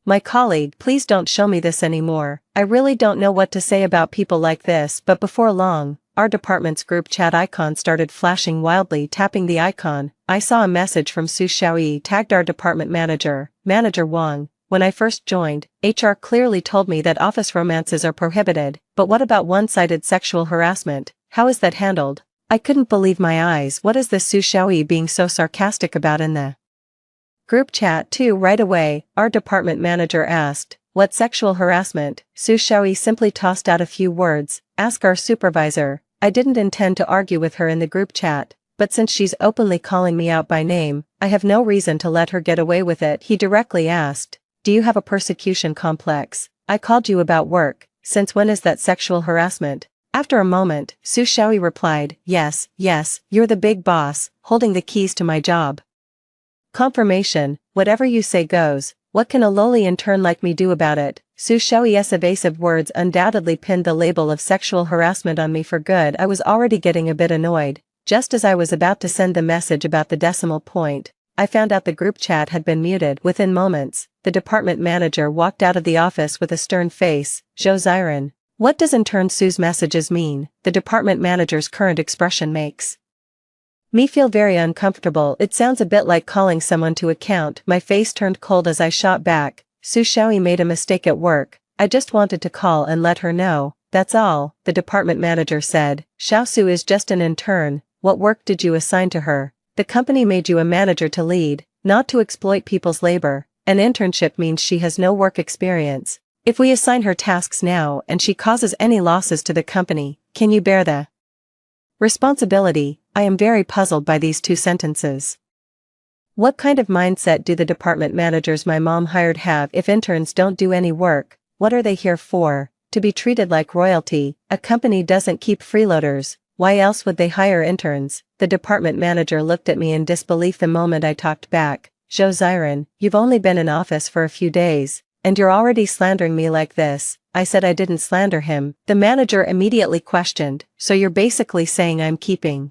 my colleague. Please don't show me this anymore. I really don't know what to say about people like this. But before long, our department's group chat icon started flashing wildly. Tapping the icon, I saw a message from Su Xiaoyi tagged our department manager, Manager Wang. When I first joined, HR clearly told me that office romances are prohibited, but what about one-sided sexual harassment? How is that handled? I couldn't believe my eyes. What is this Su Xiaoyi being so sarcastic about in the group chat too? Right away, our department manager asked, what sexual harassment? Su Xiaoyi simply tossed out a few words, ask our supervisor. I didn't intend to argue with her in the group chat, but since she's openly calling me out by name, I have no reason to let her get away with it. He directly asked, do you have a persecution complex? I called you about work. Since when is that sexual harassment? After a moment, Su Xiaoyi replied, yes, you're the big boss, holding the keys to my job. Confirmation, whatever you say goes. What can a lowly intern like me do about it? Su Xiaoyi's evasive words undoubtedly pinned the label of sexual harassment on me for good. I was already getting a bit annoyed. Just as I was about to send the message about the decimal point, I found out the group chat had been muted. Within moments, the department manager walked out of the office with a stern face. Zhou Ziren. What does intern Su's messages mean? The department manager's current expression makes me feel very uncomfortable. It sounds a bit like calling someone to account. My face turned cold as I shot back. Su Xiaoyi made a mistake at work. I just wanted to call and let her know. That's all, the department manager said. Xiao Su is just an intern. What work did you assign to her? The company made you a manager to lead, not to exploit people's labor. An internship means she has no work experience. If we assign her tasks now and she causes any losses to the company, can you bear the responsibility? I am very puzzled by these two sentences. What kind of mindset do the department managers my mom hired have? If interns don't do any work, what are they here for? To be treated like royalty? A company doesn't keep freeloaders. Why else would they hire interns? The department manager looked at me in disbelief the moment I talked back. Zhou Ziren, you've only been in office for a few days, and you're already slandering me like this. I said I didn't slander him. The manager immediately questioned, so you're basically saying I'm keeping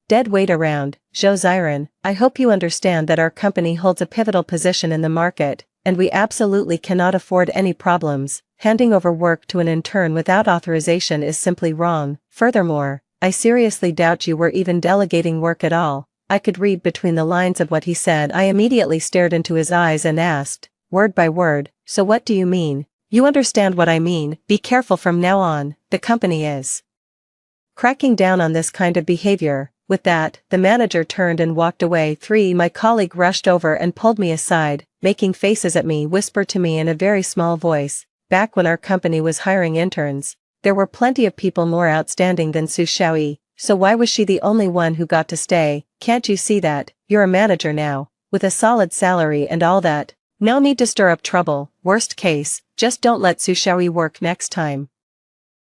dead weight around. Zhou Ziren, I hope you understand that our company holds a pivotal position in the market, and we absolutely cannot afford any problems. Handing over work to an intern without authorization is simply wrong. Furthermore, I seriously doubt you were even delegating work at all. I could read between the lines of what he said. I immediately stared into his eyes and asked, word by word, so what do you mean? You understand what I mean. Be careful from now on, the company is cracking down on this kind of behavior. With that, the manager turned and walked away. 3. My colleague rushed over and pulled me aside, making faces at me, whispered to me in a very small voice, back when our company was hiring interns, there were plenty of people more outstanding than Su Xiaoyi, so why was she the only one who got to stay? Can't you see that? You're a manager now, with a solid salary and all that. No need to stir up trouble. Worst case, just don't let Su Xiaoyi work next time.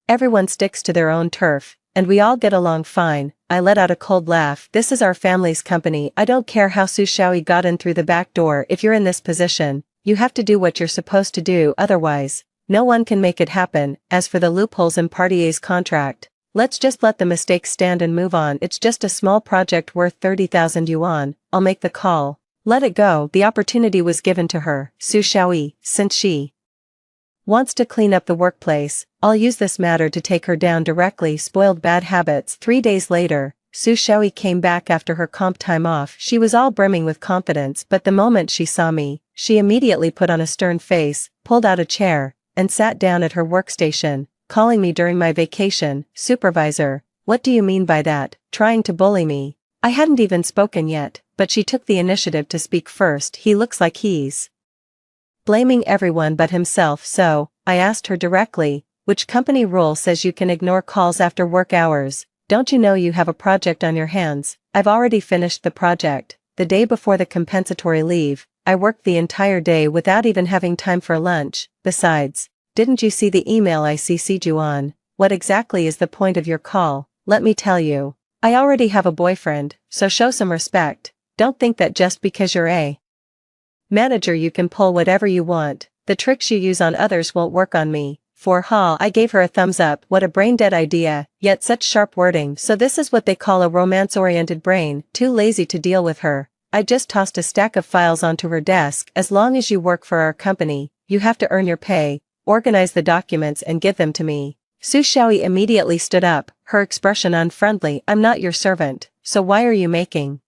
Everyone sticks to their own turf, and we all get along fine. I let out a cold laugh. This is our family's company. I don't care how Su Xiaoyi got in through the back door. If you're in this position, you have to do what you're supposed to do, otherwise, no one can make it happen. As for the loopholes in Partier's contract, let's just let the mistakes stand and move on. It's just a small project worth 30,000 yuan. I'll make the call. Let it go. The opportunity was given to her, Su Xiaoyi, since she wants to clean up the workplace. I'll use this matter to take her down directly. Spoiled bad habits. 3 days later, Su Xiaoyi came back after her comp time off. She was all brimming with confidence, but the moment she saw me, she immediately put on a stern face, pulled out a chair, and sat down at her workstation, calling me during my vacation. Supervisor, what do you mean by that? Trying to bully me? I hadn't even spoken yet, but she took the initiative to speak first. He looks like he's blaming everyone but himself, so I asked her directly, which company rule says you can ignore calls after work hours? Don't you know you have a project on your hands? I've already finished the project. The day before the compensatory leave, I worked the entire day without even having time for lunch. Besides, didn't you see the email I CC'd you on? What exactly is the point of your call? Let me tell you. I already have a boyfriend, so show some respect. Don't think that just because you're a manager you can pull whatever you want. The tricks you use on others won't work on me. I gave her a thumbs up. What a brain-dead idea, yet such sharp wording. So this is what they call a romance-oriented brain. Too lazy to deal with her. I just tossed a stack of files onto her desk. As long as you work for our company, you have to earn your pay, organize the documents and give them to me. Su Xiaoyi immediately stood up, her expression unfriendly. I'm not your servant, so why are you making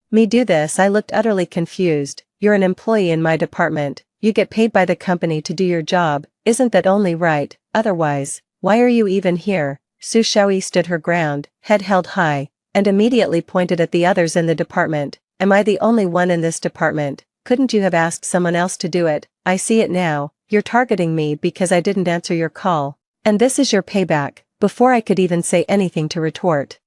me do this? I looked utterly confused. You're an employee in my department. You get paid by the company to do your job. Isn't that only right? Otherwise, why are you even here? Su Xiaoyi stood her ground, head held high, and immediately pointed at the others in the department. Am I the only one in this department? Couldn't you have asked someone else to do it? I see it now. You're targeting me because I didn't answer your call. And this is your payback. Before I could even say anything to retort,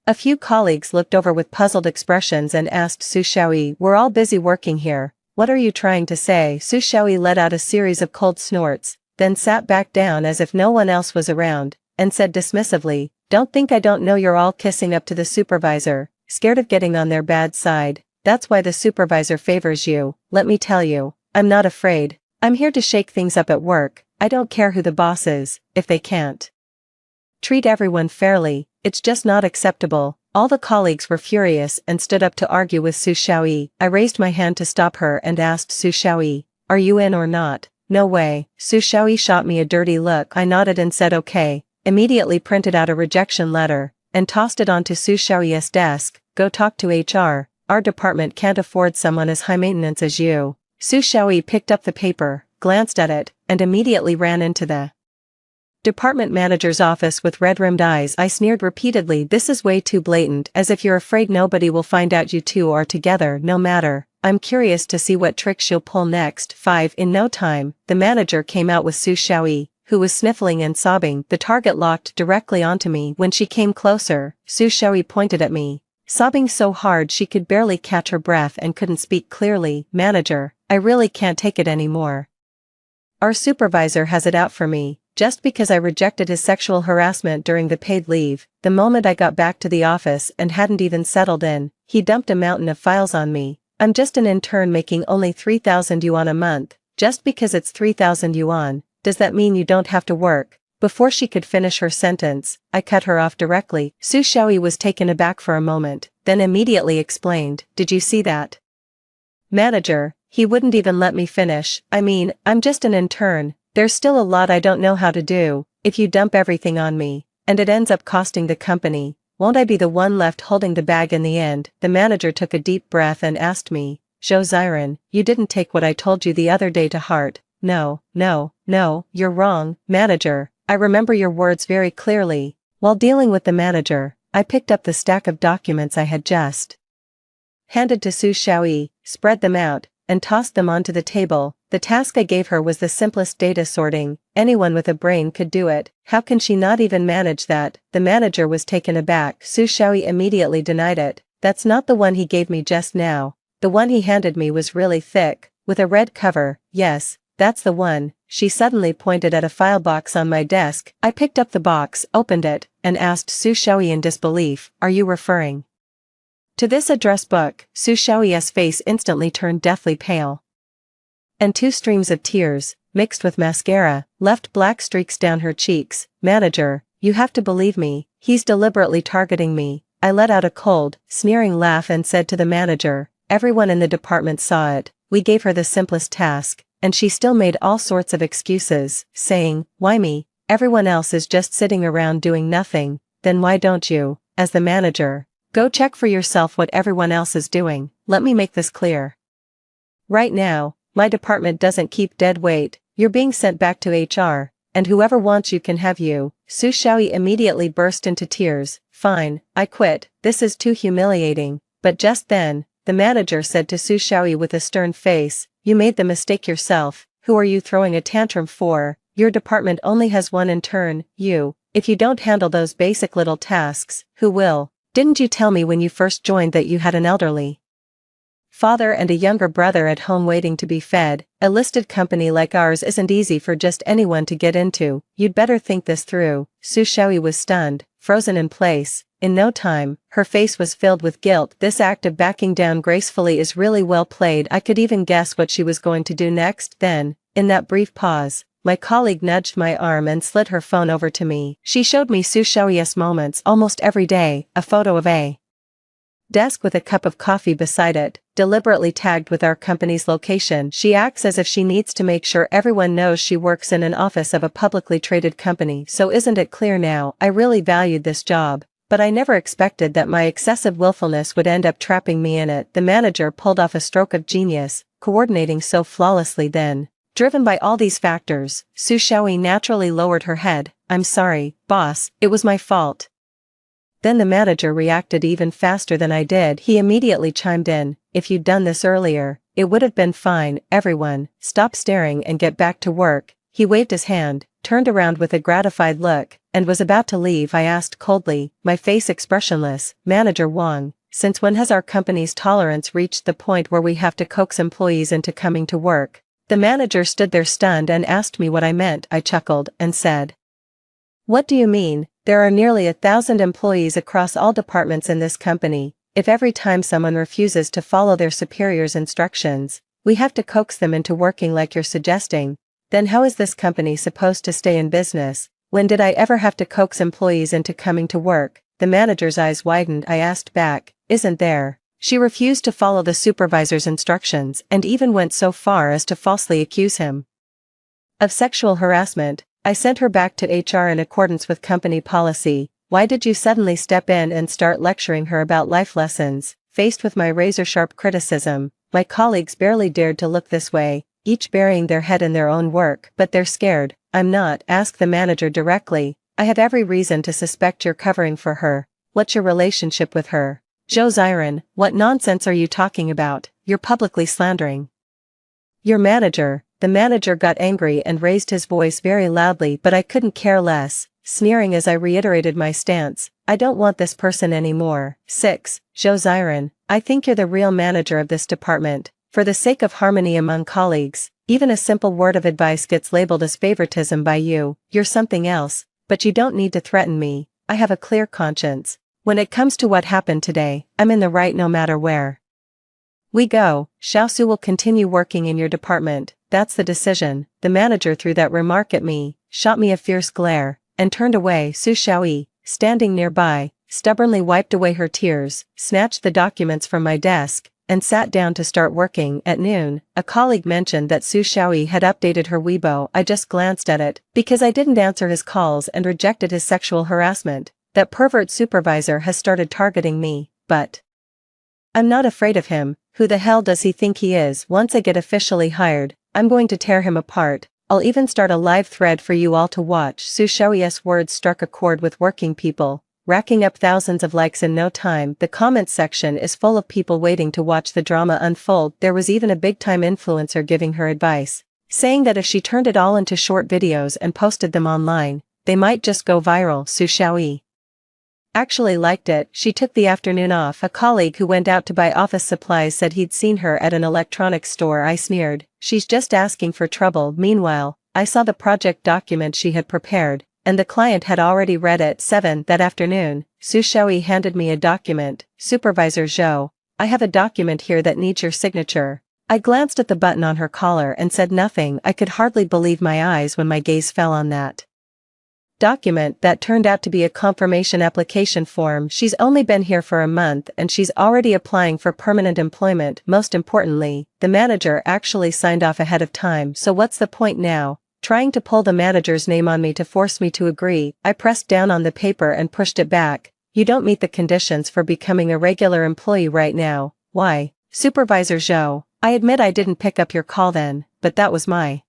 a few colleagues looked over with puzzled expressions and asked Su Xiaoyi, we're all busy working here. What are you trying to say? Su Xiaoyi let out a series of cold snorts, then sat back down as if no one else was around, and said dismissively, don't think I don't know you're all kissing up to the supervisor, scared of getting on their bad side. That's why the supervisor favors you. Let me tell you, I'm not afraid. I'm here to shake things up at work. I don't care who the boss is, if they can't treat everyone fairly, it's just not acceptable. All the colleagues were furious and stood up to argue with Su Xiaoyi. I raised my hand to stop her and asked Su Xiaoyi, are you in or not? No way. Su Xiaoyi shot me a dirty look. I nodded and said okay, immediately printed out a rejection letter, and tossed it onto Su Xiaoyi's desk. Go talk to HR. Our department can't afford someone as high maintenance as you. Su Xiaoyi picked up the paper, glanced at it, and immediately ran into the department manager's office with red-rimmed eyes. I sneered repeatedly. This is way too blatant, as if you're afraid nobody will find out you two are together. No matter. I'm curious to see what tricks she'll pull next. 5. In no time, the manager came out with Su Xiaoyi, who was sniffling and sobbing. The target locked directly onto me. When she came closer, Su Xiaoyi pointed at me, sobbing so hard she could barely catch her breath and couldn't speak clearly. Manager, I really can't take it anymore. Our supervisor has it out for me. just because I rejected his sexual harassment during the paid leave. The moment I got back to the office and hadn't even settled in, he dumped a mountain of files on me. I'm just an intern making only 3,000 yuan a month. Just because it's 3,000 yuan, does that mean you don't have to work? Before she could finish her sentence, I cut her off directly. Su Xiaoyi was taken aback for a moment, then immediately explained, "Did you see that? Manager, he wouldn't even let me finish. I mean, I'm just an intern. There's still a lot I don't know how to do. If you dump everything on me, and it ends up costing the company, won't I be the one left holding the bag in the end?" The manager took a deep breath and asked me, "Zhou Ziren, you didn't take what I told you the other day to heart." No, you're wrong, manager. I remember your words very clearly." While dealing with the manager, I picked up the stack of documents I had just handed to Su Xiaoyi, spread them out, and tossed them onto the table. The task I gave her was the simplest data sorting. Anyone with a brain could do it. How can she not even manage that? The manager was taken aback. Su Xiaoyi immediately denied it. "That's not the one he gave me just now. The one he handed me was really thick, with a red cover." "Yes, that's the one." She suddenly pointed at a file box on my desk. I picked up the box, opened it, and asked Su Xiaoyi in disbelief, "Are you referring to this address book?" Su Xiaoyi's face instantly turned deathly pale, and 2 streams of tears, mixed with mascara, left black streaks down her cheeks. "Manager, you have to believe me, he's deliberately targeting me." I let out a cold, sneering laugh and said to the manager, "Everyone in the department saw it. We gave her the simplest task, and she still made all sorts of excuses, saying, 'Why me? Everyone else is just sitting around doing nothing.' Then why don't you, as the manager, go check for yourself what everyone else is doing?" Let me make this clear. Right now, my department doesn't keep dead weight. You're being sent back to HR, and whoever wants you can have you." Su Xiaoyi immediately burst into tears. "Fine, I quit. This is too humiliating." But just then, the manager said to Su Xiaoyi with a stern face, "You made the mistake yourself. Who are you throwing a tantrum for? Your department only has one intern, you. If you don't handle those basic little tasks, who will? Didn't you tell me when you first joined that you had an elderly father and a younger brother at home waiting to be fed? A listed company like ours isn't easy for just anyone to get into. You'd better think this through." Su Xiaoyi was stunned, frozen in place. In no time, her face was filled with guilt. This act of backing down gracefully is really well played. I could even guess what she was going to do next. Then, in that brief pause, my colleague nudged my arm and slid her phone over to me. She showed me Su Xiaoyi's moments almost every day, a photo of a desk with a cup of coffee beside it, deliberately tagged with our company's location. She acts as if she needs to make sure everyone knows she works in an office of a publicly traded company. So isn't it clear now? I really valued this job, but I never expected that my excessive willfulness would end up trapping me in it. The manager pulled off a stroke of genius, coordinating so flawlessly. Then, driven by all these factors, Su Xiaoyi naturally lowered her head. "I'm sorry, boss, it was my fault." Then the manager reacted even faster than I did. He immediately chimed in, "If you'd done this earlier, it would have been fine. Everyone, stop staring and get back to work." He waved his hand, turned around with a gratified look, and was about to leave. I asked coldly, my face expressionless, "Manager Wang, since when has our company's tolerance reached the point where we have to coax employees into coming to work?" The manager stood there stunned and asked me what I meant. I chuckled and said, "What do you mean? There are nearly 1,000 employees across all departments in this company. If every time someone refuses to follow their superior's instructions, we have to coax them into working like you're suggesting, then how is this company supposed to stay in business? When did I ever have to coax employees into coming to work?" The manager's eyes widened. I asked back, "Isn't there?" She refused to follow the supervisor's instructions and even went so far as to falsely accuse him of sexual harassment. I sent her back to HR in accordance with company policy. "Why did you suddenly step in and start lecturing her about life lessons?" Faced with my razor-sharp criticism, my colleagues barely dared to look this way, each burying their head in their own work. "But they're scared." "I'm not." "Ask the manager directly. I have every reason to suspect you're covering for her." "What's your relationship with her?" "Zhou Ziren, what nonsense are you talking about? You're publicly slandering your manager." The manager got angry and raised his voice very loudly, but I couldn't care less, sneering as I reiterated my stance, "I don't want this person anymore." 6. Zhou Ziren, I think you're the real manager of this department. For the sake of harmony among colleagues, Even a simple word of advice gets labeled as favoritism by you. You're something else, but you don't need to threaten me. I have a clear conscience. When it comes to what happened today, I'm in the right no matter where we go. Xiaosu will continue working in your department, that's the decision. The manager threw that remark at me, shot me a fierce glare, and turned away. Su Xiaoyi, standing nearby, stubbornly wiped away her tears, snatched the documents from my desk, and sat down to start working. At noon, a colleague mentioned that Su Xiaoyi had updated her Weibo. I just glanced at it, because I didn't answer his calls and rejected his sexual harassment. That pervert supervisor has started targeting me, but I'm not afraid of him. Who the hell does he think he is? Once I get officially hired, I'm going to tear him apart. I'll even start a live thread for you all to watch. Su Xiaoyi's words struck a chord with working people, racking up thousands of likes in no time. The comments section is full of people waiting to watch the drama unfold. There was even a big-time influencer giving her advice, saying that if she turned it all into short videos and posted them online, they might just go viral. Su Xiaoyi actually liked it. She took the afternoon off. A colleague who went out to buy office supplies said he'd seen her at an electronics store. I sneered. She's just asking for trouble. Meanwhile, I saw the project document she had prepared, and the client had already read it. 7 That afternoon, Su Xiaoyi handed me a document. Supervisor Zhou, I have a document here that needs your signature. I glanced at the button on her collar and said nothing. I could hardly believe my eyes when my gaze fell on that document that turned out to be a confirmation application form. She's only been here for a month and she's already applying for permanent employment. Most importantly, the manager actually signed off ahead of time. So what's the point now? Trying to pull the manager's name on me to force me to agree. I pressed down on the paper and pushed it back. You don't meet the conditions for becoming a regular employee right now. Why? Supervisor Zhou, I admit I didn't pick up your call then, but that was my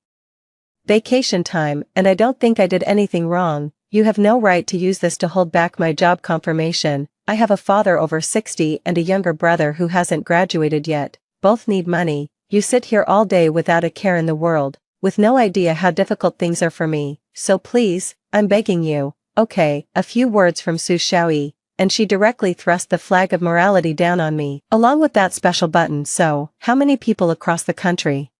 vacation time, and I don't think I did anything wrong. You have no right to use this to hold back my job confirmation. I have a father over 60 and a younger brother who hasn't graduated yet. Both need money. You sit here all day without a care in the world, with no idea how difficult things are for me. So please, I'm begging you. Okay, a few words from Su Xiaoyi, and she directly thrust the flag of morality down on me, along with that special button. So, how many people across the country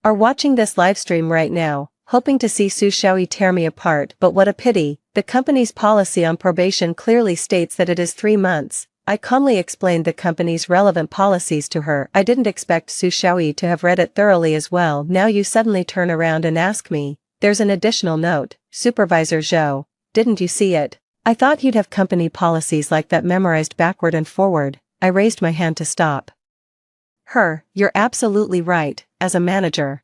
are watching this livestream right now, hoping to see Su Xiaoyi tear me apart? But what a pity. The company's policy on probation clearly states that it is 3 months. I calmly explained the company's relevant policies to her. I didn't expect Su Xiaoyi to have read it thoroughly as well. Now you suddenly turn around and ask me. There's an additional note. Supervisor Zhou, didn't you see it? I thought you'd have company policies like that memorized backward and forward. I raised my hand to stop her. You're absolutely right. As a manager,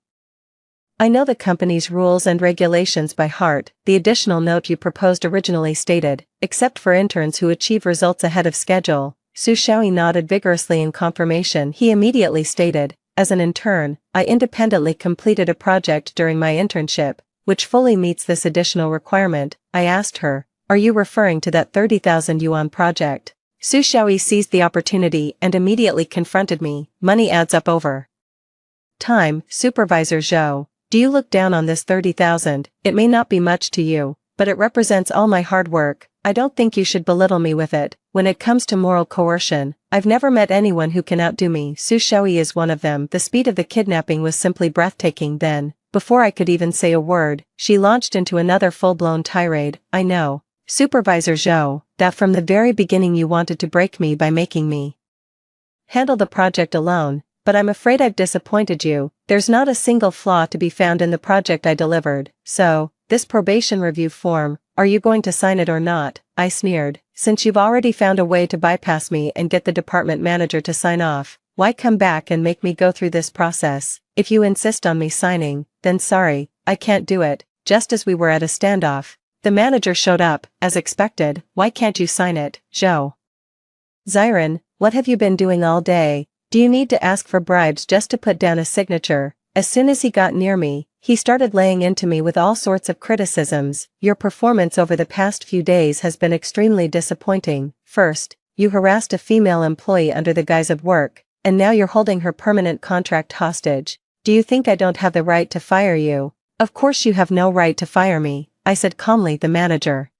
I know the company's rules and regulations by heart. The additional note you proposed originally stated, except for interns who achieve results ahead of schedule. Su Xiaoyi nodded vigorously in confirmation. He immediately stated, as an intern, I independently completed a project during my internship, which fully meets this additional requirement. I asked her, are you referring to that 30,000 yuan project? Su Xiaoyi seized the opportunity and immediately confronted me. Money adds up over time. Supervisor Zhou, do you look down on this 30,000? It may not be much to you, but it represents all my hard work. I don't think you should belittle me with it. When it comes to moral coercion, I've never met anyone who can outdo me. Su Xiaoyi is one of them. The speed of the kidnapping was simply breathtaking. Then, before I could even say a word, she launched into another full-blown tirade. I know, Supervisor Zhou, that from the very beginning you wanted to break me by making me handle the project alone, but I'm afraid I've disappointed you. There's not a single flaw to be found in the project I delivered. So, this probation review form, are you going to sign it or not? I sneered. Since you've already found a way to bypass me and get the department manager to sign off, why come back and make me go through this process? If you insist on me signing, then sorry, I can't do it. Just as we were at a standoff, the manager showed up, as expected. Why can't you sign it, Zhou? Xiren, what have you been doing all day? Do you need to ask for bribes just to put down a signature? As soon as he got near me, he started laying into me with all sorts of criticisms. Your performance over the past few days has been extremely disappointing. First, you harassed a female employee under the guise of work, and now you're holding her permanent contract hostage. Do you think I don't have the right to fire you? Of course you have no right to fire me, I said calmly. The manager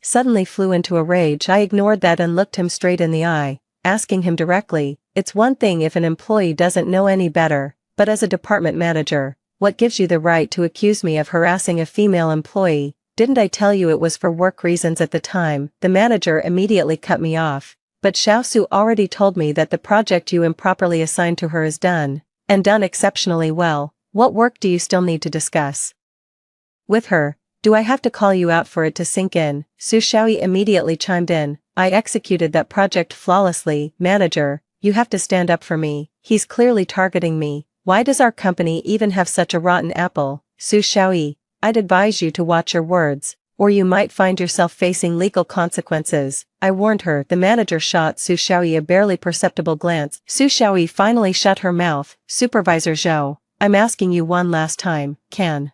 suddenly flew into a rage. I ignored that and looked him straight in the eye, asking him directly, it's one thing if an employee doesn't know any better, But as a department manager, what gives you the right to accuse me of harassing a female employee? Didn't I tell you it was for work reasons at the time? The manager immediately cut me off. But Xiaosu already told me that the project you improperly assigned to her is done, and done exceptionally well. What work do you still need to discuss with her? Do I have to call you out for it to sink in? Su Xiaoyi immediately chimed in. I executed that project flawlessly. Manager, you have to stand up for me. He's clearly targeting me. Why does our company even have such a rotten apple? Su Xiaoyi, I'd advise you to watch your words, or you might find yourself facing legal consequences. I warned her. The manager shot Su Xiaoyi a barely perceptible glance. Su Xiaoyi finally shut her mouth. Supervisor Zhou, I'm asking you one last time, can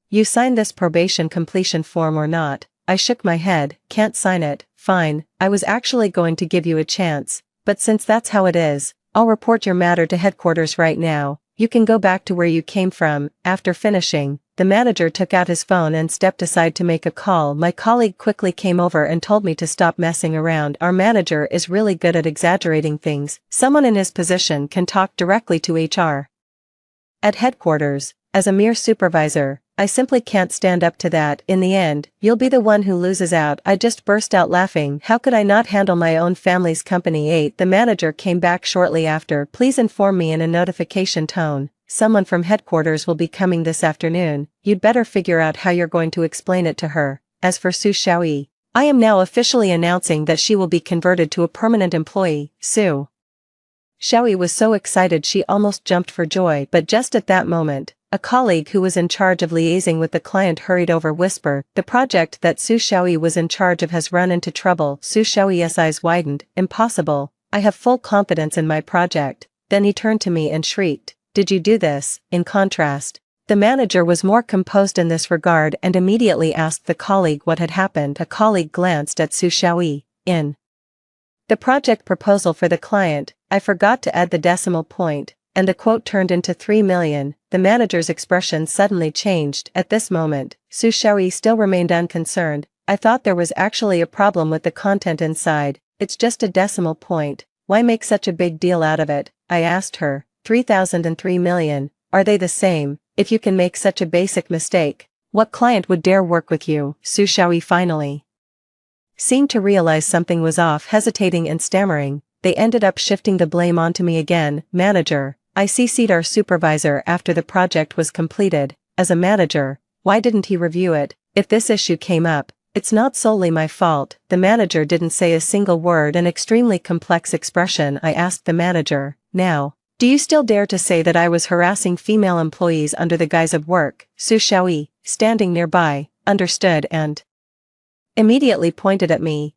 you sign this probation completion form or not? I shook my head. Can't sign it. Fine, I was actually going to give you a chance, but since that's how it is, I'll report your matter to headquarters right now. You can go back to where you came from. After finishing, the manager took out his phone and stepped aside to make a call. My colleague quickly came over and told me to stop messing around. Our manager is really good at exaggerating things. Someone in his position can talk directly to HR at headquarters. As a mere supervisor, I simply can't stand up to that. In the end, you'll be the one who loses out. I just burst out laughing. How could I not handle my own family's company? 8. The manager came back shortly after. Please inform me in a notification tone. Someone from headquarters will be coming this afternoon. You'd better figure out how you're going to explain it to her. As for Su Xiaoyi, I am now officially announcing that she will be converted to a permanent employee. Su Xiaoyi was so excited she almost jumped for joy, but just at that moment, a colleague who was in charge of liaising with the client hurried over. Whisper, the project that Su Xiaoyi was in charge of has run into trouble. Su Xiaoyi's eyes widened. Impossible. I have full confidence in my project. Then he turned to me and shrieked, did you do this? In contrast, the manager was more composed in this regard and immediately asked the colleague what had happened. A colleague glanced at Su Xiaoyi. In the project proposal for the client, I forgot to add the decimal point, and the quote turned into 3 million. The manager's expression suddenly changed. At this moment, Su Xiaoyi still remained unconcerned. I thought there was actually a problem with the content inside. It's just a decimal point. Why make such a big deal out of it? I asked her. 3,000 and 3 million. Are they the same? If you can make such a basic mistake, what client would dare work with you? Su Xiaoyi finally seemed to realize something was off. Hesitating and stammering, they ended up shifting the blame onto me again. Manager, I CC'd our supervisor after the project was completed. As a manager, why didn't he review it? If this issue came up, it's not solely my fault. The manager didn't say a single word. An extremely complex expression. I asked the manager, now, do you still dare to say that I was harassing female employees under the guise of work? Su Xiaoyi, standing nearby, understood and immediately pointed at me.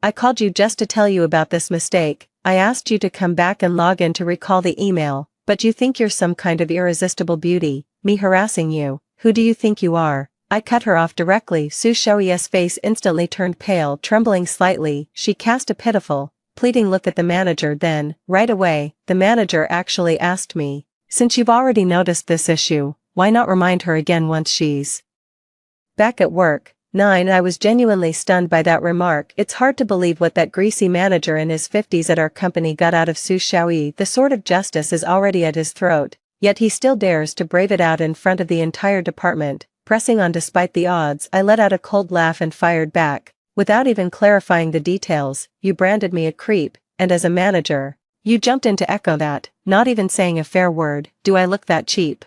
I called you just to tell you about this mistake. I asked you to come back and log in to recall the email, but you think you're some kind of irresistible beauty. Me harassing you? Who do you think you are? I cut her off directly. Su Xiaoyi's face instantly turned pale. Trembling slightly, she cast a pitiful, pleading look at the manager. Then, right away, the manager actually asked me, since you've already noticed this issue, why not remind her again once she's back at work? 9. I was genuinely stunned by that remark. It's hard to believe what that greasy manager in his 50s at our company got out of Su Xiaoyi. The sword of justice is already at his throat, yet he still dares to brave it out in front of the entire department. Pressing on despite the odds, I let out a cold laugh and fired back. Without even clarifying the details, you branded me a creep, and as a manager, you jumped in to echo that, not even saying a fair word. Do I look that cheap?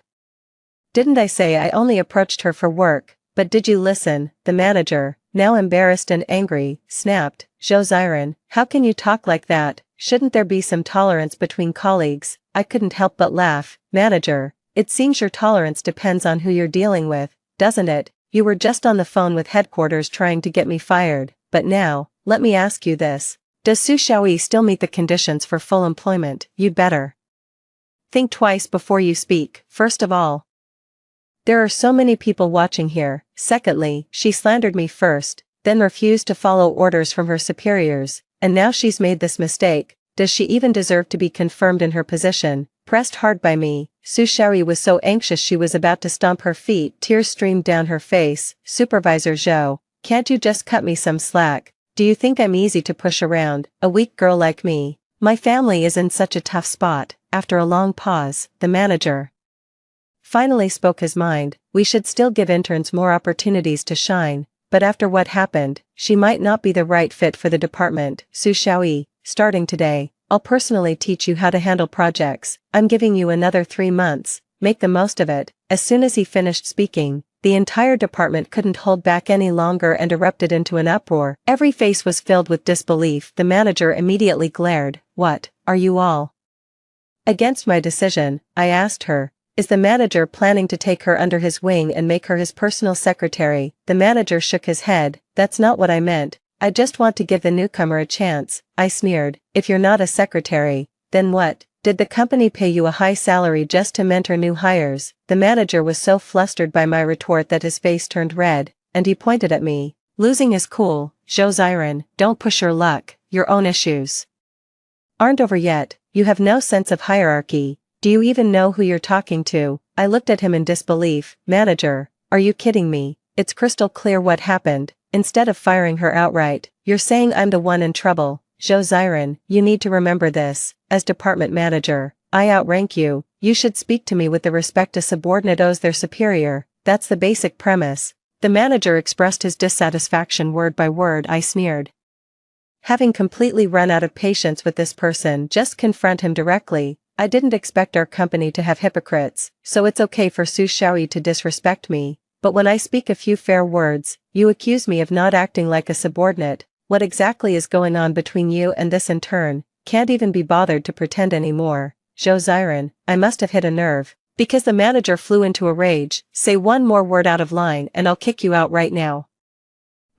Didn't I say I only approached her for work? But did you listen? The manager, now embarrassed and angry, snapped, Zhou Ziren, how can you talk like that? Shouldn't there be some tolerance between colleagues? I couldn't help but laugh. Manager, it seems your tolerance depends on who you're dealing with, doesn't it? You were just on the phone with headquarters trying to get me fired, but now, let me ask you this. Does Su Xiaoyi still meet the conditions for full employment? You'd better think twice before you speak. First of all, there are so many people watching here. Secondly, she slandered me first, then refused to follow orders from her superiors, and now she's made this mistake. Does she even deserve to be confirmed in her position? Pressed hard by me, Su Xiaoyi was so anxious she was about to stomp her feet. Tears streamed down her face. Supervisor Zhou, can't you just cut me some slack? Do you think I'm easy to push around? A weak girl like me, My family is in such a tough spot. After a long pause, the manager finally spoke his mind. We should still give interns more opportunities to shine, but after what happened, she might not be the right fit for the department. Su Xiaoyi, starting today, I'll personally teach you how to handle projects. I'm giving you another 3 months, make the most of it. As soon as he finished speaking, the entire department couldn't hold back any longer and erupted into an uproar. Every face was filled with disbelief. The manager immediately glared. What, are you all against my decision? I asked her. Is the manager planning to take her under his wing and make her his personal secretary? The manager shook his head. That's not what I meant. I just want to give the newcomer a chance, I sneered. If you're not a secretary, then what? Did the company pay you a high salary just to mentor new hires? The manager was so flustered by my retort that his face turned red, and he pointed at me. Losing his cool. Zhou Ziren, don't push your luck. Your own issues aren't over yet. You have no sense of hierarchy. Do you even know who you're talking to? I looked at him in disbelief. Manager, are you kidding me? It's crystal clear what happened. Instead of firing her outright, you're saying I'm the one in trouble. Zhou Ziren, you need to remember this. As department manager, I outrank you. You should speak to me with the respect a subordinate owes their superior. That's the basic premise. The manager expressed his dissatisfaction word by word. I sneered. Having completely run out of patience with this person, just confront him directly. I didn't expect our company to have hypocrites, so it's okay for Su Xiaoyi to disrespect me, but when I speak a few fair words, you accuse me of not acting like a subordinate. What exactly is going on between you and this intern? Can't even be bothered to pretend anymore. Zhou Ziren, I must have hit a nerve, because the manager flew into a rage. Say one more word out of line and I'll kick you out right now.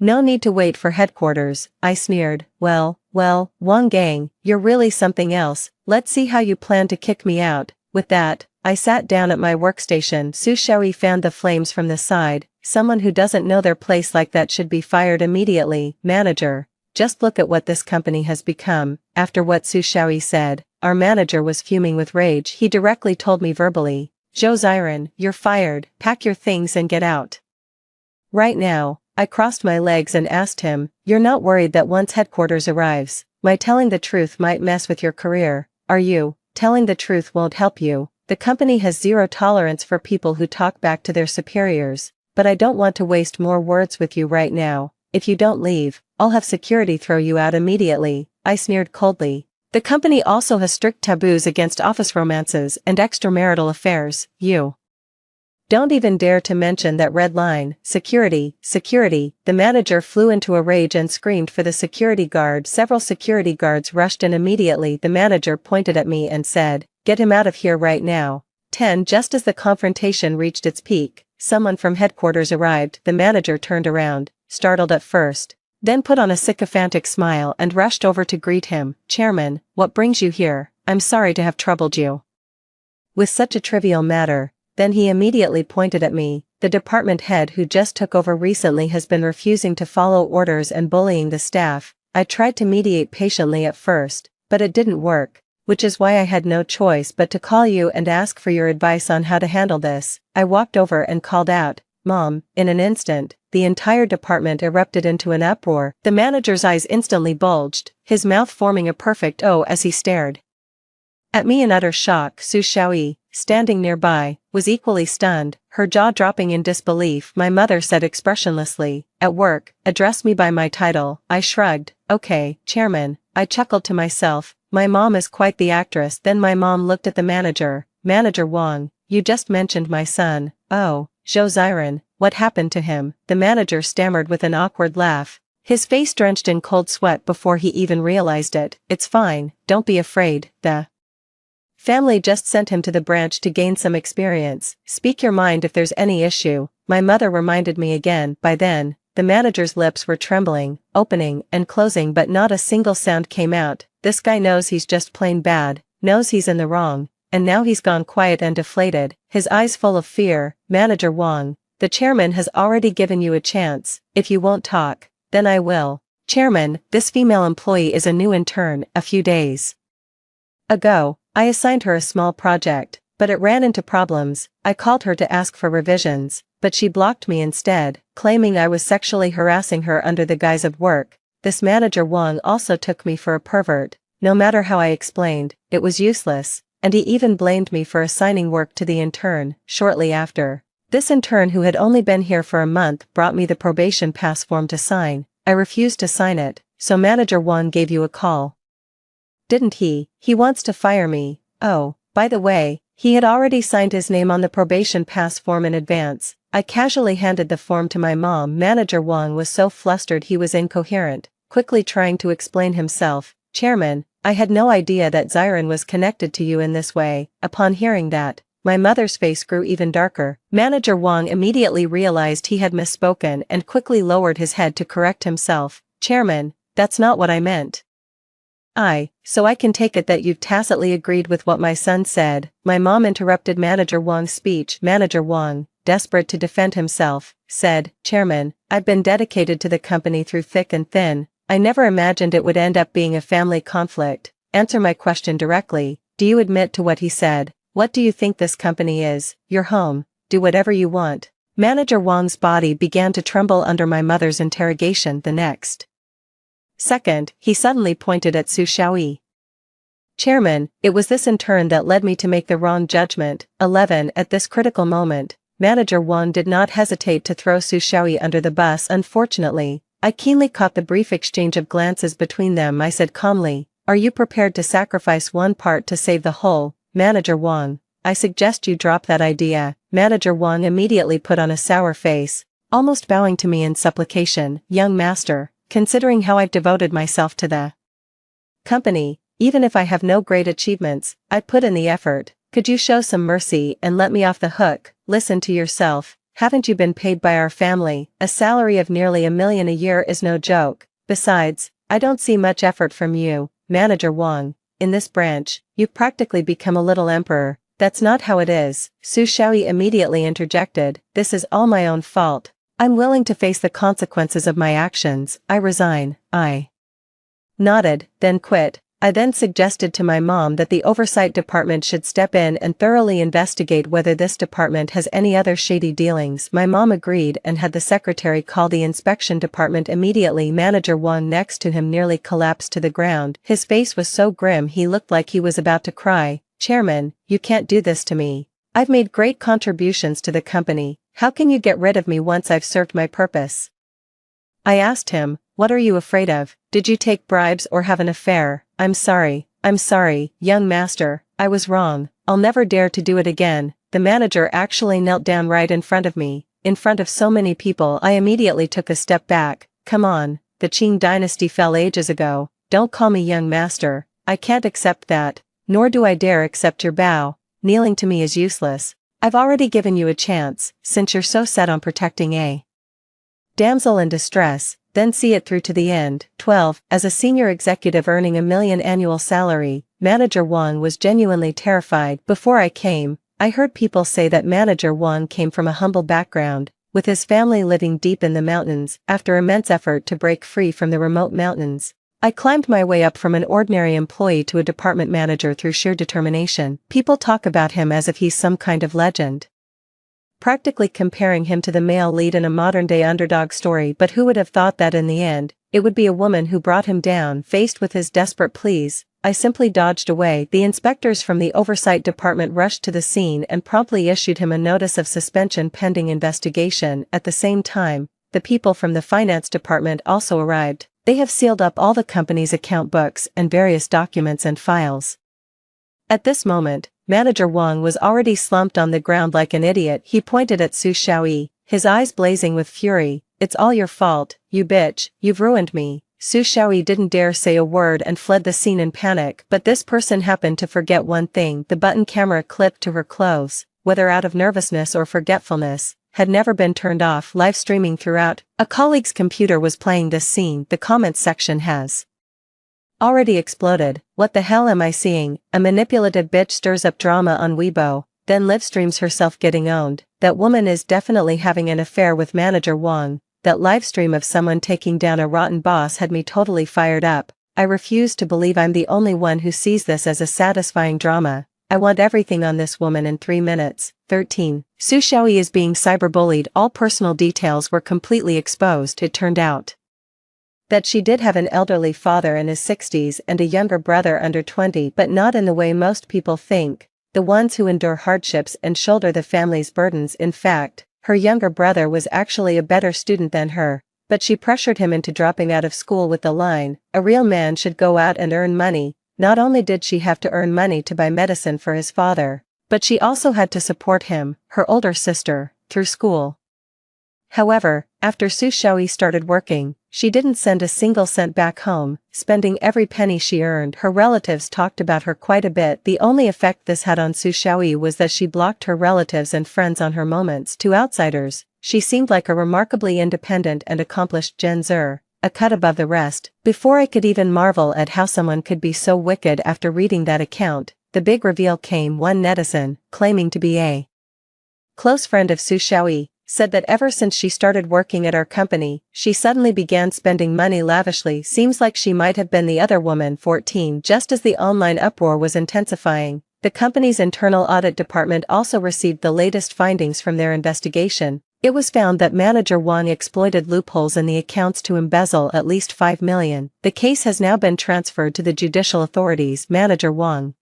No need to wait for headquarters, I sneered. Well, Wang Gang, you're really something else. Let's see how you plan to kick me out. With that, I sat down at my workstation. Su Xiaoyi fanned the flames from the side. Someone who doesn't know their place like that should be fired immediately. Manager, just look at what this company has become. After what Su Xiaoyi said, our manager was fuming with rage. He directly told me verbally, Zhou Ziren, you're fired. Pack your things and get out right now. I crossed my legs and asked him, you're not worried that once headquarters arrives, my telling the truth might mess with your career, are you? Telling the truth won't help you. The company has zero tolerance for people who talk back to their superiors, but I don't want to waste more words with you right now. If you don't leave, I'll have security throw you out immediately. I sneered coldly. The company also has strict taboos against office romances and extramarital affairs. You don't even dare to mention that red line. Security. The manager flew into a rage and screamed for the security guard. Several security guards rushed in immediately. The manager pointed at me and said, get him out of here right now. 10. Just as the confrontation reached its peak, someone from headquarters arrived. The manager turned around, startled at first, then put on a sycophantic smile and rushed over to greet him. Chairman, what brings you here? I'm sorry to have troubled you with such a trivial matter. Then he immediately pointed at me. The department head who just took over recently has been refusing to follow orders and bullying the staff. I tried to mediate patiently at first, but it didn't work, which is why I had no choice but to call you and ask for your advice on how to handle this. I walked over and called out, Mom. In an instant, the entire department erupted into an uproar. The manager's eyes instantly bulged, his mouth forming a perfect O as he stared at me in utter shock. Su Xiaoyi, standing nearby, was equally stunned, her jaw dropping in disbelief. My mother said expressionlessly, at work, address me by my title. I shrugged. Okay, Chairman. I chuckled to myself, my mom is quite the actress. Then my mom looked at the manager. Manager Wang, you just mentioned my son. Oh, Zhou Ziren, what happened to him? The manager stammered with an awkward laugh, his face drenched in cold sweat before he even realized it. It's fine, don't be afraid. The family just sent him to the branch to gain some experience. Speak your mind if there's any issue. My mother reminded me again. By then, the manager's lips were trembling, opening and closing, but not a single sound came out. This guy knows he's just plain bad, knows he's in the wrong, and now he's gone quiet and deflated, his eyes full of fear. Manager Wang, the chairman has already given you a chance. If you won't talk, then I will. Chairman, this female employee is a new intern. A few days ago, I assigned her a small project, but it ran into problems. I called her to ask for revisions, but she blocked me instead, claiming I was sexually harassing her under the guise of work. This manager Wang also took me for a pervert. No matter how I explained, it was useless, and he even blamed me for assigning work to the intern. Shortly after, this intern who had only been here for a month brought me the probation pass form to sign. I refused to sign it, so Manager Wang gave you a call. Didn't he? He wants to fire me. Oh, by the way, he had already signed his name on the probation pass form in advance. I casually handed the form to my mom. Manager Wang was so flustered he was incoherent, quickly trying to explain himself. Chairman, I had no idea that Xiren was connected to you in this way. Upon hearing that, my mother's face grew even darker. Manager Wang immediately realized he had misspoken and quickly lowered his head to correct himself. Chairman, that's not what I meant. So I can take it that you've tacitly agreed with what my son said. My mom interrupted Manager Wang's speech. Manager Wang, desperate to defend himself, said, Chairman, I've been dedicated to the company through thick and thin. I never imagined it would end up being a family conflict. Answer my question directly. Do you admit to what he said? What do you think this company is? Your home. Do whatever you want. Manager Wang's body began to tremble under my mother's interrogation. The next second, he suddenly pointed at Su Xiaoyi. Chairman, it was this in turn that led me to make the wrong judgment. 11. At this critical moment, Manager Wang did not hesitate to throw Su Xiaoyi under the bus. Unfortunately, I keenly caught the brief exchange of glances between them. I said calmly, are you prepared to sacrifice one part to save the whole? Manager Wang, I suggest you drop that idea. Manager Wang immediately put on a sour face, almost bowing to me in supplication. Young master, considering how I've devoted myself to the company, even if I have no great achievements, I put in the effort. Could you show some mercy and let me off the hook? Listen to yourself. Haven't you been paid by our family? A salary of nearly $1 million a year is no joke. Besides, I don't see much effort from you, Manager Wang. In this branch, you've practically become a little emperor. That's not how it is. Su Xiaoyi immediately interjected, this is all my own fault. I'm willing to face the consequences of my actions. I resign. I nodded, then quit. I then suggested to my mom that the oversight department should step in and thoroughly investigate whether this department has any other shady dealings. My mom agreed and had the secretary call the inspection department immediately. Manager Wang next to him nearly collapsed to the ground. His face was so grim he looked like he was about to cry. Chairman, you can't do this to me. I've made great contributions to the company. How can you get rid of me once I've served my purpose? I asked him, what are you afraid of? Did you take bribes or have an affair? I'm sorry, young master, I was wrong. I'll never dare to do it again. The manager actually knelt down right in front of me. In front of so many people. I immediately took a step back. Come on, the Qing dynasty fell ages ago. Don't call me young master. I can't accept that, nor do I dare accept your bow. Kneeling to me is useless. I've already given you a chance, since you're so set on protecting a damsel in distress, then see it through to the end. 12. As a senior executive earning $1 million annual salary, Manager Wang was genuinely terrified. Before I came, I heard people say that Manager Wang came from a humble background, with his family living deep in the mountains. After immense effort to break free from the remote mountains, I climbed my way up from an ordinary employee to a department manager through sheer determination. People talk about him as if he's some kind of legend, practically comparing him to the male lead in a modern-day underdog story. But who would have thought that in the end, it would be a woman who brought him down? Faced with his desperate pleas, I simply dodged away. The inspectors from the oversight department rushed to the scene and promptly issued him a notice of suspension pending investigation. At the same time, the people from the finance department also arrived. They have sealed up all the company's account books and various documents and files. At this moment, Manager Wang was already slumped on the ground like an idiot. He pointed at Su Xiaoyi, his eyes blazing with fury. It's all your fault, you bitch, you've ruined me. Su Xiaoyi didn't dare say a word and fled the scene in panic. But this person happened to forget one thing. The button camera clipped to her clothes, whether out of nervousness or forgetfulness, had never been turned off. Live streaming throughout. A colleague's computer was playing this scene. The comments section has already exploded. What the hell am I seeing? A manipulative bitch stirs up drama on Weibo, then live streams herself getting owned. That woman is definitely having an affair with Manager Wang. That live stream of someone taking down a rotten boss had me totally fired up. I refuse to believe I'm the only one who sees this as a satisfying drama. I want everything on this woman in 3 minutes. 13. Su Xiaoyi is being cyberbullied. All personal details were completely exposed. It turned out That she did have an elderly father in his 60s and a younger brother under 20, but not in the way most people think, the ones who endure hardships and shoulder the family's burdens. In fact, her younger brother was actually a better student than her, but she pressured him into dropping out of school with the line, "A real man should go out and earn money." Not only did she have to earn money to buy medicine for his father, but she also had to support him, her older sister, through school. However, after Su Xiaoyi started working, she didn't send a single cent back home, spending every penny she earned. Her relatives talked about her quite a bit. The only effect this had on Su Xiaoyi was that she blocked her relatives and friends on her moments. To outsiders, she seemed like a remarkably independent and accomplished Gen Z, a cut above the rest. Before I could even marvel at how someone could be so wicked after reading that account, the big reveal came. One netizen, claiming to be a close friend of Su Xiaoyi, said that ever since she started working at our company, she suddenly began spending money lavishly. Seems like she might have been the other woman. 14. Just as the online uproar was intensifying, the company's internal audit department also received the latest findings from their investigation. It was found that manager Wang exploited loopholes in the accounts to embezzle at least 5 million. The case has now been transferred to the judicial authorities. Manager Wang,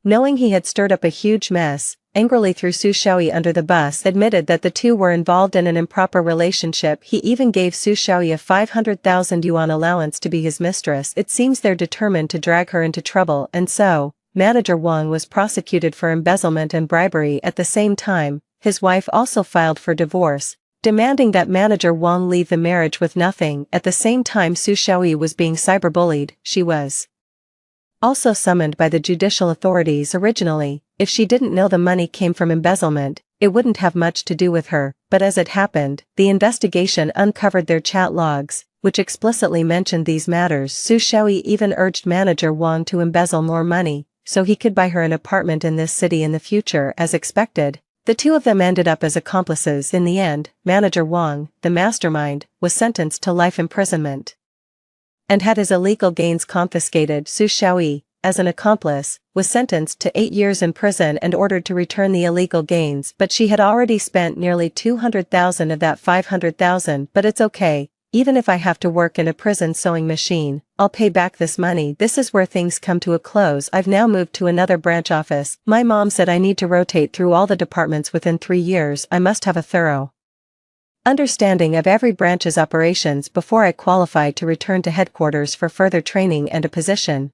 knowing he had stirred up a huge mess, angrily threw Su Xiaoyi under the bus, admitted that the two were involved in an improper relationship. He even gave Su Xiaoyi a 500,000 yuan allowance to be his mistress. It seems they're determined to drag her into trouble, and so, manager Wang was prosecuted for embezzlement and bribery. At the same time, his wife also filed for divorce, demanding that manager Wang leave the marriage with nothing. At the same time, Su Xiaoyi was being cyberbullied. She was also summoned by the judicial authorities. Originally, if she didn't know the money came from embezzlement, it wouldn't have much to do with her, but as it happened, the investigation uncovered their chat logs, which explicitly mentioned these matters. Su Xiaoyi even urged manager Wang to embezzle more money, so he could buy her an apartment in this city in the future. As expected, the two of them ended up as accomplices. In the end, manager Wang, the mastermind, was sentenced to life imprisonment and had his illegal gains confiscated. Su Xiaoyi, as an accomplice, was sentenced to 8 years in prison and ordered to return the illegal gains, but she had already spent nearly 200,000 of that 500,000. But it's okay, even if I have to work in a prison sewing machine, I'll pay back this money. This is where things come to a close. I've now moved to another branch office. My mom said I need to rotate through all the departments within 3 years. I must have a thorough understanding of every branch's operations before I qualify to return to headquarters for further training and a position.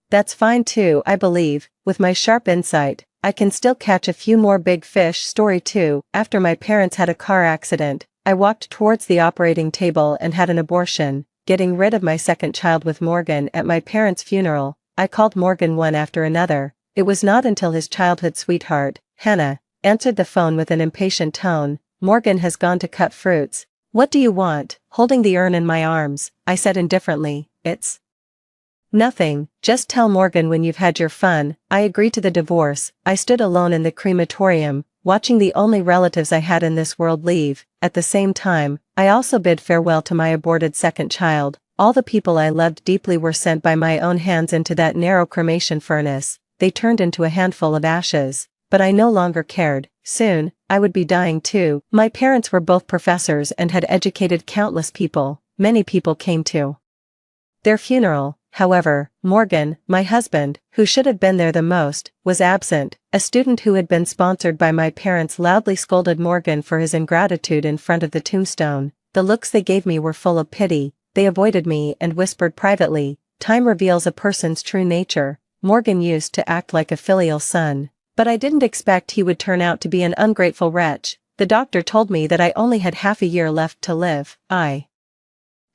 That's fine too. I believe, with my sharp insight, I can still catch a few more big fish. Story 2. After my parents had a car accident, I walked towards the operating table and had an abortion, getting rid of my second child with Morgan. At my parents' funeral, I called Morgan one after another. It was not until his childhood sweetheart, Hannah, answered the phone with an impatient tone. Morgan has gone to cut fruits. What do you want? Holding the urn in my arms, I said indifferently, it's nothing, just tell Morgan when you've had your fun. I agreed to the divorce. I stood alone in the crematorium, watching the only relatives I had in this world leave. At the same time, I also bid farewell to my aborted second child. All the people I loved deeply were sent by my own hands into that narrow cremation furnace. They turned into a handful of ashes, but I no longer cared. Soon, I would be dying too. My parents were both professors and had educated countless people. Many people came to their funeral. However, Morgan, my husband, who should have been there the most, was absent. A student who had been sponsored by my parents loudly scolded Morgan for his ingratitude in front of the tombstone. The looks they gave me were full of pity. They avoided me and whispered privately, "Time reveals a person's true nature." Morgan used to act like a filial son, but I didn't expect he would turn out to be an ungrateful wretch. The doctor told me that I only had half a year left to live. I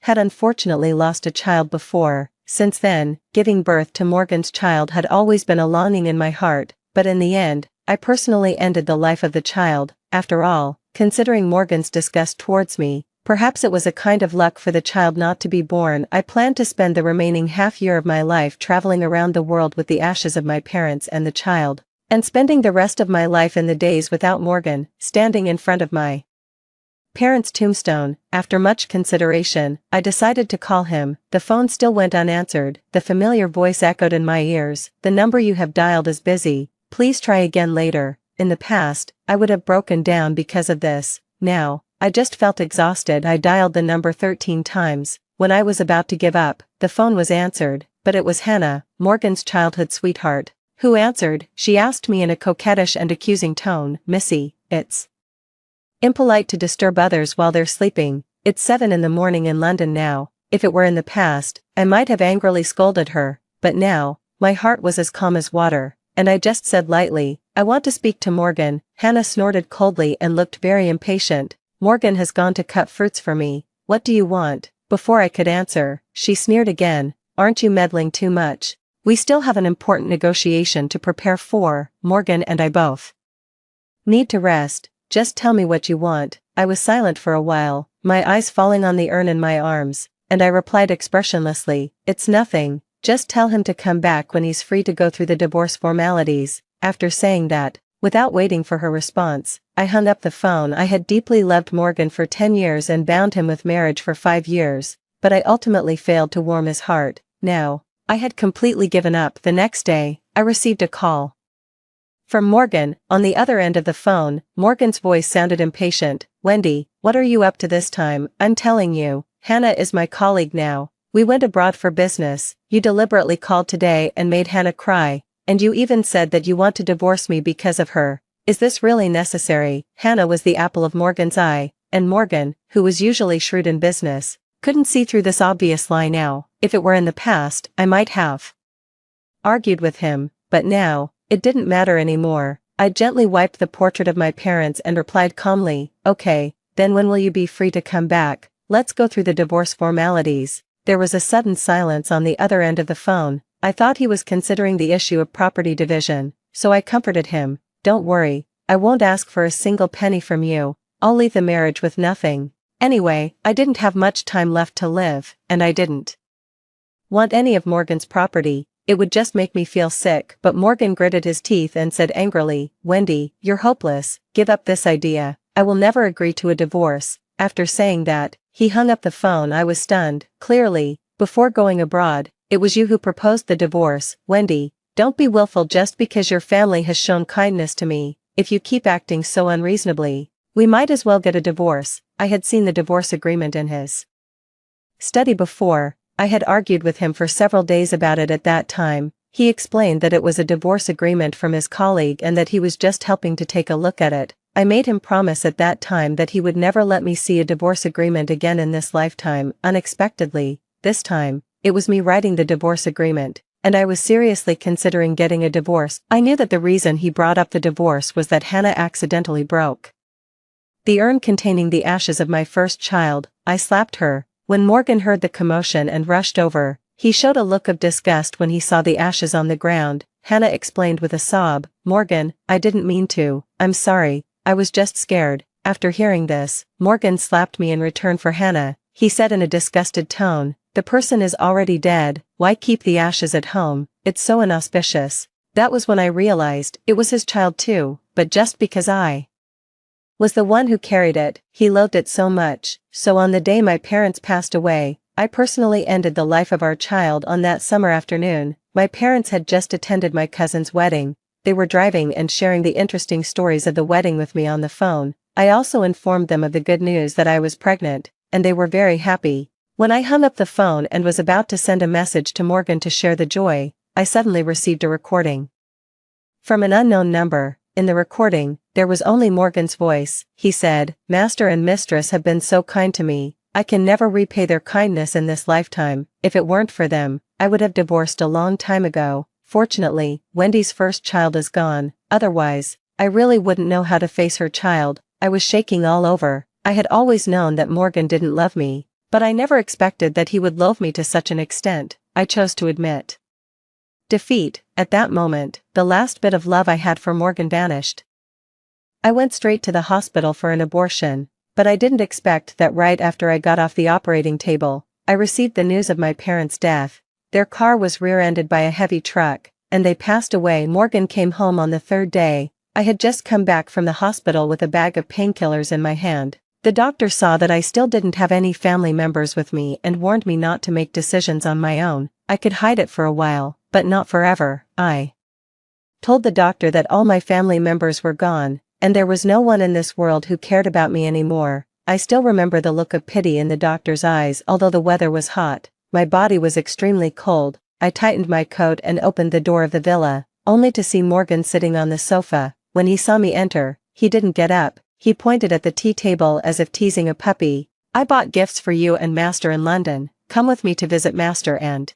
had unfortunately lost a child before. Since then, giving birth to Morgan's child had always been a longing in my heart, but in the end, I personally ended the life of the child. After all, considering Morgan's disgust towards me, perhaps it was a kind of luck for the child not to be born. I planned to spend the remaining half year of my life traveling around the world with the ashes of my parents and the child, and spending the rest of my life in the days without Morgan. Standing in front of my parents' tombstone, after much consideration, I decided to call him. The phone still went unanswered. The familiar voice echoed in my ears. "The number you have dialed is busy. Please try again later." In the past, I would have broken down because of this. Now, I just felt exhausted. I dialed the number 13 times. When When I was about to give up, the phone was answered, but it was Hannah, Morgan's childhood sweetheart. Who answered? She asked me in a coquettish and accusing tone. Missy, it's impolite to disturb others while they're sleeping. It's 7 in the morning in London now. If it were in the past, I might have angrily scolded her, but now, my heart was as calm as water, and I just said lightly, I want to speak to Morgan. Hannah snorted coldly and looked very impatient. Morgan has gone to cut fruits for me. What do you want? Before I could answer, she sneered again. Aren't you meddling too much? We still have an important negotiation to prepare for. Morgan and I both need to rest. Just tell me what you want. I was silent for a while, my eyes falling on the urn in my arms, and I replied expressionlessly, it's nothing, just tell him to come back when he's free to go through the divorce formalities. After saying that, without waiting for her response, I hung up the phone. I had deeply loved Morgan for 10 years and bound him with marriage for 5 years, but I ultimately failed to warm his heart. Now, I had completely given up. The next day, I received a call from Morgan. On the other end of the phone, Morgan's voice sounded impatient. Wendy, what are you up to this time? I'm telling you, Hannah is my colleague now. We went abroad for business. You deliberately called today and made Hannah cry, and you even said that you want to divorce me because of her. Is this really necessary? Hannah was the apple of Morgan's eye, and Morgan, who was usually shrewd in business, couldn't see through this obvious lie now. If it were in the past, I might have argued with him, but now, it didn't matter anymore. I gently wiped the portrait of my parents and replied calmly, okay, then when will you be free to come back? Let's go through the divorce formalities. There was a sudden silence on the other end of the phone. I thought he was considering the issue of property division, so I comforted him. Don't worry, I won't ask for a single penny from you. I'll leave the marriage with nothing. Anyway, I didn't have much time left to live, and I didn't want any of Morgan's property. It would just make me feel sick. But Morgan gritted his teeth and said angrily, Wendy, you're hopeless. Give up this idea. I will never agree to a divorce. After saying that, he hung up the phone. I was stunned. Clearly, before going abroad, it was you who proposed the divorce. Wendy, don't be willful just because your family has shown kindness to me. If you keep acting so unreasonably, we might as well get a divorce. I had seen the divorce agreement in his study before. I had argued with him for several days about it at that time. He explained that it was a divorce agreement from his colleague and that he was just helping to take a look at it. I made him promise at that time that he would never let me see a divorce agreement again in this lifetime. Unexpectedly, this time, it was me writing the divorce agreement, and I was seriously considering getting a divorce. I knew that the reason he brought up the divorce was that Hannah accidentally broke the urn containing the ashes of my first child. I slapped her. When Morgan heard the commotion and rushed over, he showed a look of disgust when he saw the ashes on the ground. Hannah explained with a sob, Morgan, I didn't mean to. I'm sorry, I was just scared. After hearing this, Morgan slapped me in return for Hannah. He said in a disgusted tone, the person is already dead, why keep the ashes at home? It's so inauspicious. That was when I realized it was his child too, but just because I was the one who carried it, he loathed it so much. So on the day my parents passed away, I personally ended the life of our child. On that summer afternoon, my parents had just attended my cousin's wedding. They were driving and sharing the interesting stories of the wedding with me on the phone. I also informed them of the good news that I was pregnant, and they were very happy. When I hung up the phone and was about to send a message to Morgan to share the joy, I suddenly received a recording from an unknown number. In the recording, there was only Morgan's voice. He said, Master and Mistress have been so kind to me, I can never repay their kindness in this lifetime. If it weren't for them, I would have divorced a long time ago. Fortunately, Wendy's first child is gone, otherwise, I really wouldn't know how to face her child. I was shaking all over. I had always known that Morgan didn't love me, but I never expected that he would loathe me to such an extent. I chose to admit defeat. At that moment, the last bit of love I had for Morgan vanished. I went straight to the hospital for an abortion, but I didn't expect that right after I got off the operating table, I received the news of my parents' death. Their car was rear-ended by a heavy truck, and they passed away. Morgan came home on the third day. I had just come back from the hospital with a bag of painkillers in my hand. The doctor saw that I still didn't have any family members with me and warned me not to make decisions on my own. I could hide it for a while, but not forever. I told the doctor that all my family members were gone, and there was no one in this world who cared about me anymore. I still remember the look of pity in the doctor's eyes. Although the weather was hot, my body was extremely cold. I tightened my coat and opened the door of the villa, only to see Morgan sitting on the sofa. When he saw me enter, he didn't get up. He pointed at the tea table as if teasing a puppy. "I bought gifts for you and Master in London. Come with me to visit Master and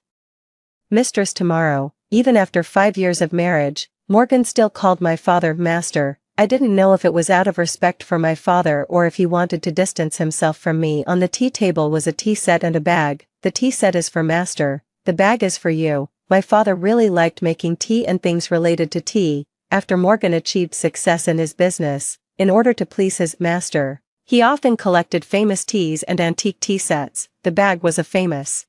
Mistress tomorrow." Even after 5 years of marriage, Morgan still called my father Master. I didn't know if it was out of respect for my father or if he wanted to distance himself from me. On the tea table was a tea set and a bag. "The tea set is for Master, the bag is for you." My father really liked making tea and things related to tea. After Morgan achieved success in his business, in order to please his master, he often collected famous teas and antique tea sets. The bag was a famous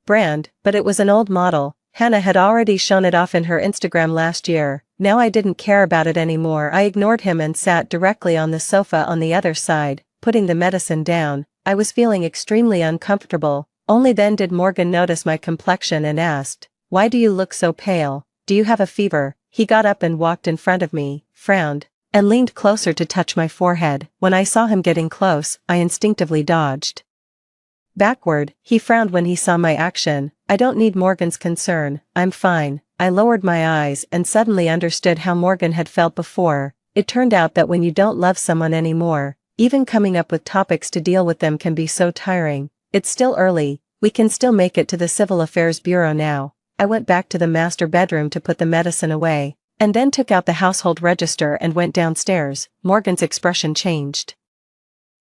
brand, but it was an old model. Hannah had already shown it off in her Instagram last year. Now I didn't care about it anymore. I ignored him and sat directly on the sofa on the other side, putting the medicine down. I was feeling extremely uncomfortable. Only then did Morgan notice my complexion and asked, "Why do you look so pale? Do you have a fever?" He got up and walked in front of me, frowned, and leaned closer to touch my forehead. When I saw him getting close, I instinctively dodged backward. He frowned when he saw my action. "I don't need Morgan's concern, I'm fine." I lowered my eyes and suddenly understood how Morgan had felt before. It turned out that when you don't love someone anymore, even coming up with topics to deal with them can be so tiring. "It's still early, we can still make it to the Civil Affairs Bureau now." I went back to the master bedroom to put the medicine away, and then took out the household register and went downstairs. Morgan's expression changed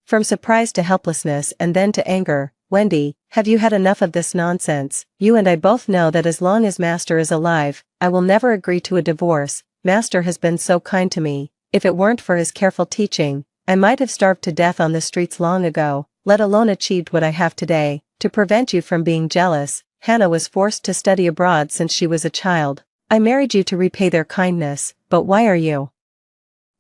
from surprise to helplessness and then to anger. "Wendy, have you had enough of this nonsense? You and I both know that as long as Master is alive, I will never agree to a divorce. Master has been so kind to me. If it weren't for his careful teaching, I might have starved to death on the streets long ago, let alone achieved what I have today. To prevent you from being jealous, Hannah was forced to study abroad since she was a child. I married you to repay their kindness, but why are you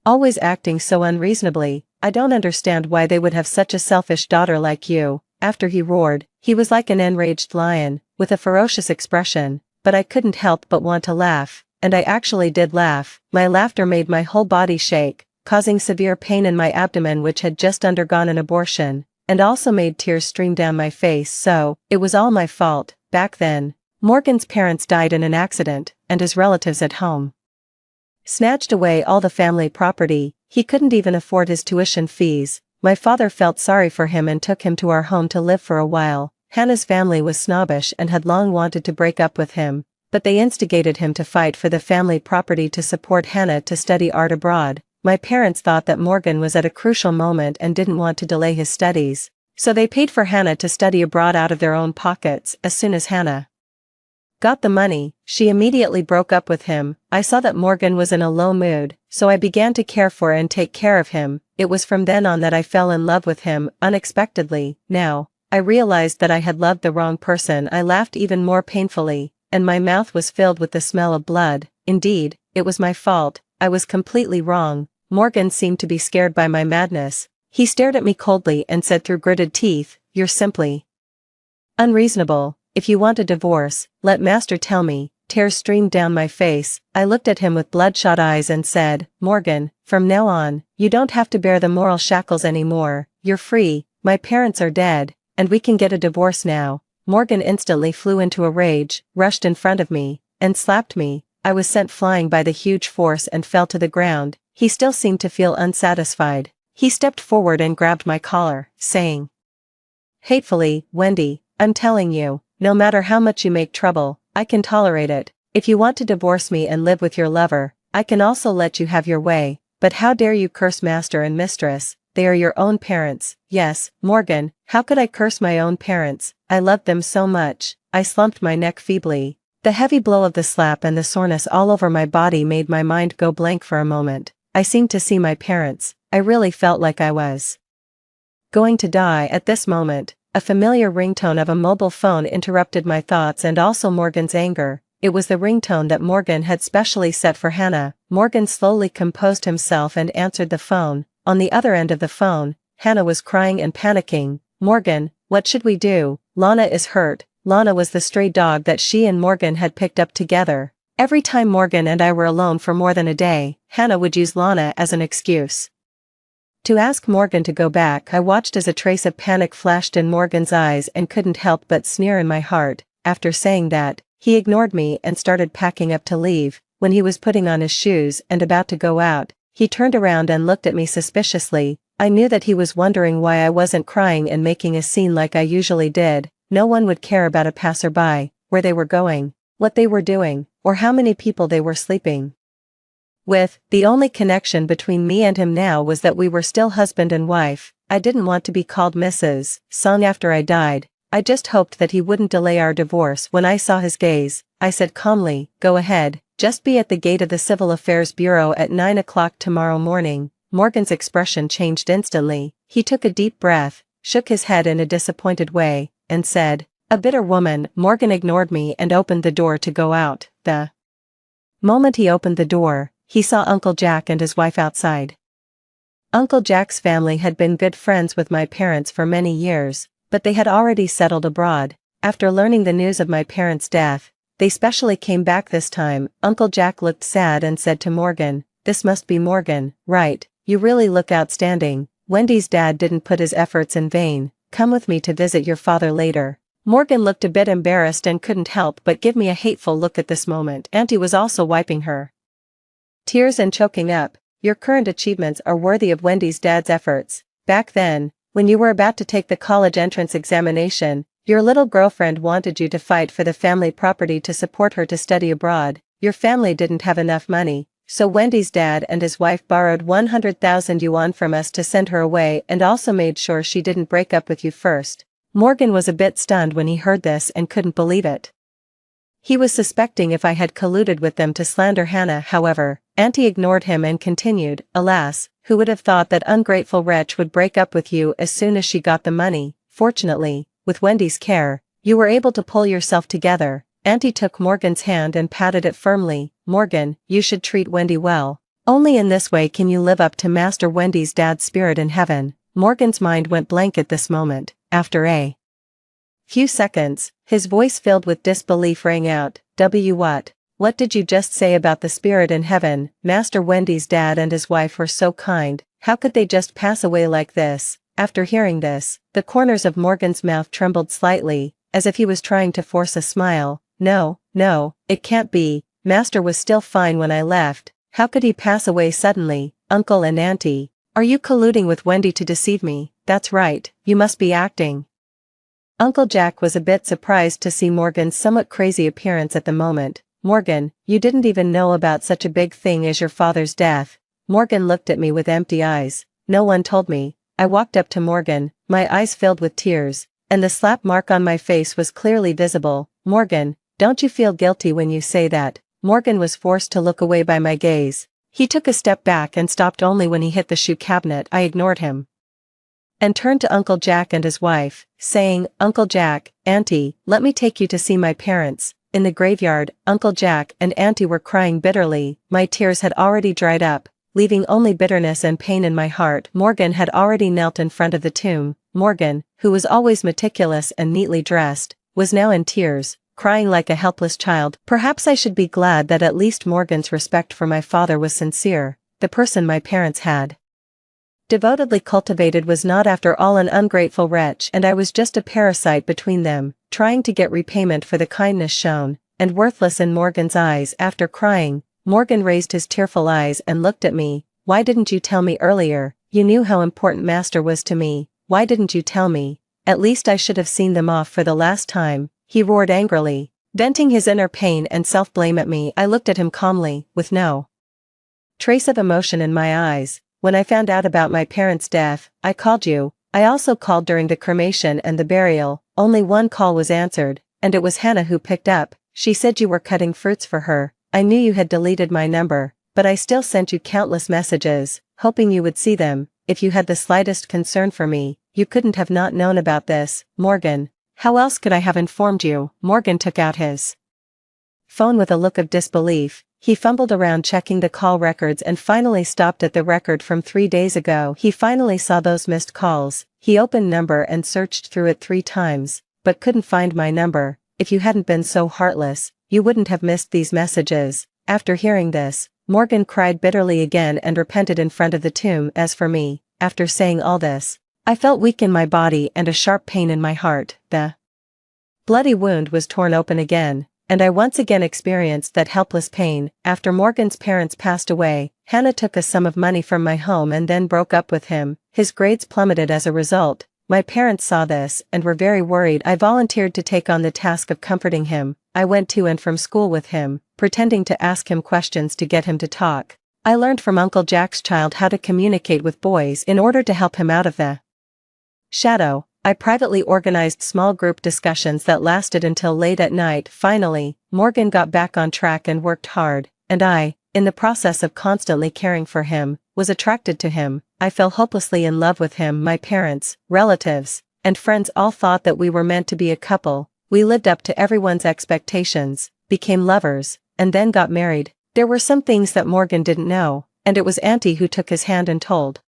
always acting so unreasonably? I don't understand why they would have such a selfish daughter like you." After he roared, he was like an enraged lion, with a ferocious expression, but I couldn't help but want to laugh, and I actually did laugh. My laughter made my whole body shake, causing severe pain in my abdomen which had just undergone an abortion, and also made tears stream down my face. So, it was all my fault. Back then, Morgan's parents died in an accident, and his relatives at home snatched away all the family property. He couldn't even afford his tuition fees. My father felt sorry for him and took him to our home to live for a while. Hannah's family was snobbish and had long wanted to break up with him, but they instigated him to fight for the family property to support Hannah to study art abroad. My parents thought that Morgan was at a crucial moment and didn't want to delay his studies, so they paid for Hannah to study abroad out of their own pockets. As soon as Hannah got the money, she immediately broke up with him. I saw that Morgan was in a low mood, so I began to care for and take care of him. It was from then on that I fell in love with him, unexpectedly. Now, I realized that I had loved the wrong person. I laughed even more painfully, and my mouth was filled with the smell of blood. Indeed, it was my fault. I was completely wrong. Morgan seemed to be scared by my madness. He stared at me coldly and said through gritted teeth, "You're simply unreasonable. If you want a divorce, let Master tell me." Tears streamed down my face. I looked at him with bloodshot eyes and said, "Morgan, from now on, you don't have to bear the moral shackles anymore. You're free, my parents are dead, and we can get a divorce now." Morgan instantly flew into a rage, rushed in front of me, and slapped me. I was sent flying by the huge force and fell to the ground. He still seemed to feel unsatisfied. He stepped forward and grabbed my collar, saying hatefully, "Wendy, I'm telling you, no matter how much you make trouble, I can tolerate it. If you want to divorce me and live with your lover, I can also let you have your way. But how dare you curse Master and Mistress? They are your own parents." "Yes, Morgan, how could I curse my own parents? I loved them so much." I slumped my neck feebly. The heavy blow of the slap and the soreness all over my body made my mind go blank for a moment. I seemed to see my parents. I really felt like I was going to die at this moment. A familiar ringtone of a mobile phone interrupted my thoughts and also Morgan's anger. It was the ringtone that Morgan had specially set for Hannah. Morgan slowly composed himself and answered the phone. On the other end of the phone, Hannah was crying and panicking. "Morgan, what should we do? Lana is hurt." Lana was the stray dog that she and Morgan had picked up together. Every time Morgan and I were alone for more than a day, Hannah would use Lana as an excuse To ask Morgan to go back, I watched as a trace of panic flashed in Morgan's eyes and couldn't help but sneer in my heart. After saying that, he ignored me and started packing up to leave. When he was putting on his shoes and about to go out, he turned around and looked at me suspiciously. I knew that he was wondering why I wasn't crying and making a scene like I usually did. No one would care about a passerby, where they were going, what they were doing, or how many people they were sleeping with. The only connection between me and him now was that we were still husband and wife. I didn't want to be called Mrs. Song after I died. I just hoped that he wouldn't delay our divorce. When I saw his gaze, I said calmly, "Go ahead, just be at the gate of the Civil Affairs Bureau at 9 o'clock tomorrow morning." Morgan's expression changed instantly. He took a deep breath, shook his head in a disappointed way, and said, "A bitter woman." Morgan ignored me and opened the door to go out. The moment he opened the door, he saw Uncle Jack and his wife outside. Uncle Jack's family had been good friends with my parents for many years, but they had already settled abroad. After learning the news of my parents' death, they specially came back this time. Uncle Jack looked sad and said to Morgan, "This must be Morgan, right? You really look outstanding. Wendy's dad didn't put his efforts in vain. Come with me to visit your father later." Morgan looked a bit embarrassed and couldn't help but give me a hateful look at this moment. Auntie was also wiping her tears and choking up. "Your current achievements are worthy of Wendy's dad's efforts. Back then, when you were about to take the college entrance examination, your little girlfriend wanted you to fight for the family property to support her to study abroad. Your family didn't have enough money, so Wendy's dad and his wife borrowed 100,000 yuan from us to send her away and also made sure she didn't break up with you first." Morgan was a bit stunned when he heard this and couldn't believe it. He was suspecting if I had colluded with them to slander Hannah. However, Auntie ignored him and continued, "Alas, who would have thought that ungrateful wretch would break up with you as soon as she got the money? Fortunately, with Wendy's care, you were able to pull yourself together." Auntie took Morgan's hand and patted it firmly. "Morgan, you should treat Wendy well. Only in this way can you live up to Master Wendy's dad's spirit in heaven." Morgan's mind went blank at this moment. After a few seconds, his voice filled with disbelief rang out, What did you just say about the spirit in heaven? Master Wendy's dad and his wife were so kind, how could they just pass away like this?" After hearing this, the corners of Morgan's mouth trembled slightly, as if he was trying to force a smile. No, it can't be. Master was still fine when I left. How could he pass away suddenly? Uncle and Auntie, are you colluding with Wendy to deceive me? That's right, you must be acting. Uncle Jack was a bit surprised to see Morgan's somewhat crazy appearance at the moment. "Morgan, you didn't even know about such a big thing as your father's death." Morgan looked at me with empty eyes. "No one told me." I walked up to Morgan, my eyes filled with tears, and the slap mark on my face was clearly visible. "Morgan, don't you feel guilty when you say that?" Morgan was forced to look away by my gaze. He took a step back and stopped only when he hit the shoe cabinet. I ignored him and turned to Uncle Jack and his wife, saying, "Uncle Jack, Auntie, let me take you to see my parents." In the graveyard, Uncle Jack and Auntie were crying bitterly. My tears had already dried up, leaving only bitterness and pain in my heart. Morgan had already knelt in front of the tomb. Morgan, who was always meticulous and neatly dressed, was now in tears, crying like a helpless child. Perhaps I should be glad that at least Morgan's respect for my father was sincere. The person my parents had devotedly cultivated was not after all an ungrateful wretch, and I was just a parasite between them, trying to get repayment for the kindness shown, and worthless in Morgan's eyes. After crying, Morgan raised his tearful eyes and looked at me. "Why didn't you tell me earlier? You knew how important Master was to me. Why didn't you tell me? At least I should have seen them off for the last time," he roared angrily, venting his inner pain and self-blame at me. I looked at him calmly, with no trace of emotion in my eyes. "When I found out about my parents' death, I called you. I also called during the cremation and the burial. Only one call was answered, and it was Hannah who picked up. She said you were cutting fruits for her. I knew you had deleted my number, but I still sent you countless messages, hoping you would see them. If you had the slightest concern for me, you couldn't have not known about this." "Morgan, how else could I have informed you?" Morgan took out his phone with a look of disbelief. He fumbled around checking the call records and finally stopped at the record from 3 days ago. He finally saw those missed calls. He opened number and searched through it 3 times, but couldn't find my number. "If you hadn't been so heartless, you wouldn't have missed these messages." After hearing this, Morgan cried bitterly again and repented in front of the tomb. As for me, after saying all this. I felt weak in my body and a sharp pain in my heart. The bloody wound was torn open again, and I once again experienced that helpless pain. After Morgan's parents passed away, Hannah took a sum of money from my home and then broke up with him. His grades plummeted as a result. My parents saw this and were very worried. I volunteered to take on the task of comforting him. I went to and from school with him, pretending to ask him questions to get him to talk. I learned from Uncle Jack's child how to communicate with boys in order to help him out of the shadow. I privately organized small group discussions that lasted until late at night. Finally, Morgan got back on track and worked hard, and I, in the process of constantly caring for him, was attracted to him. I fell hopelessly in love with him. My parents, relatives, and friends all thought that we were meant to be a couple. We lived up to everyone's expectations, became lovers, and then got married. There were some things that Morgan didn't know, and it was Auntie who took his hand and told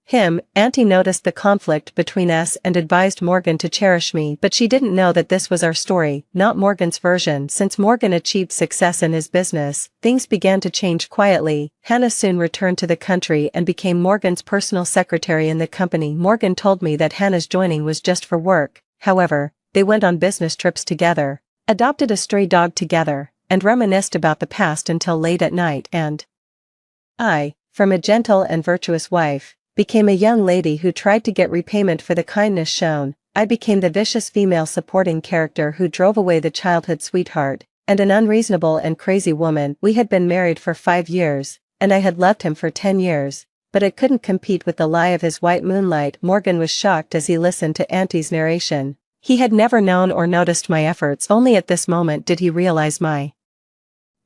him. Auntie noticed the conflict between us and advised Morgan to cherish me, but she didn't know that this was our story, not Morgan's version. Since Morgan achieved success in his business, things began to change quietly. Hannah soon returned to the country and became Morgan's personal secretary in the company. Morgan told me that Hannah's joining was just for work. However, they went on business trips together, adopted a stray dog together, and reminisced about the past until late at night. And I, from a gentle and virtuous wife, became a young lady who tried to get repayment for the kindness shown. I became the vicious female supporting character who drove away the childhood sweetheart, and an unreasonable and crazy woman. We had been married for 5 years, and I had loved him for 10 years, but it couldn't compete with the lie of his white moonlight. Morgan was shocked as he listened to Auntie's narration. He had never known or noticed my efforts. Only at this moment did he realize my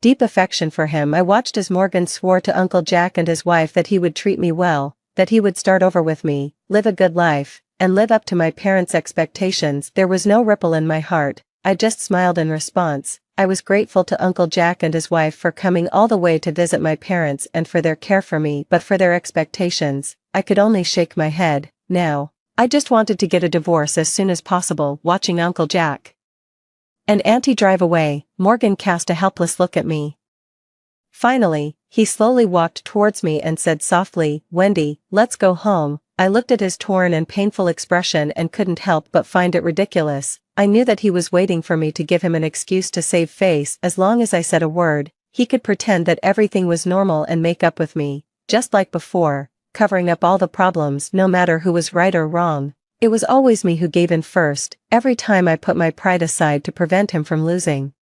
deep affection for him. I watched as Morgan swore to Uncle Jack and his wife that he would treat me well, that he would start over with me, live a good life, and live up to my parents' expectations. There was no ripple in my heart. I just smiled in response. I was grateful to Uncle Jack and his wife for coming all the way to visit my parents and for their care for me, but for their expectations, I could only shake my head. Now, I just wanted to get a divorce as soon as possible. Watching Uncle Jack and Auntie drive away, Morgan cast a helpless look at me. Finally, he slowly walked towards me and said softly, "Wendy, let's go home." I looked at his torn and painful expression and couldn't help but find it ridiculous. I knew that he was waiting for me to give him an excuse to save face. As long as I said a word, he could pretend that everything was normal and make up with me, just like before, covering up all the problems. No matter who was right or wrong, it was always me who gave in first. Every time I put my pride aside to prevent him from losing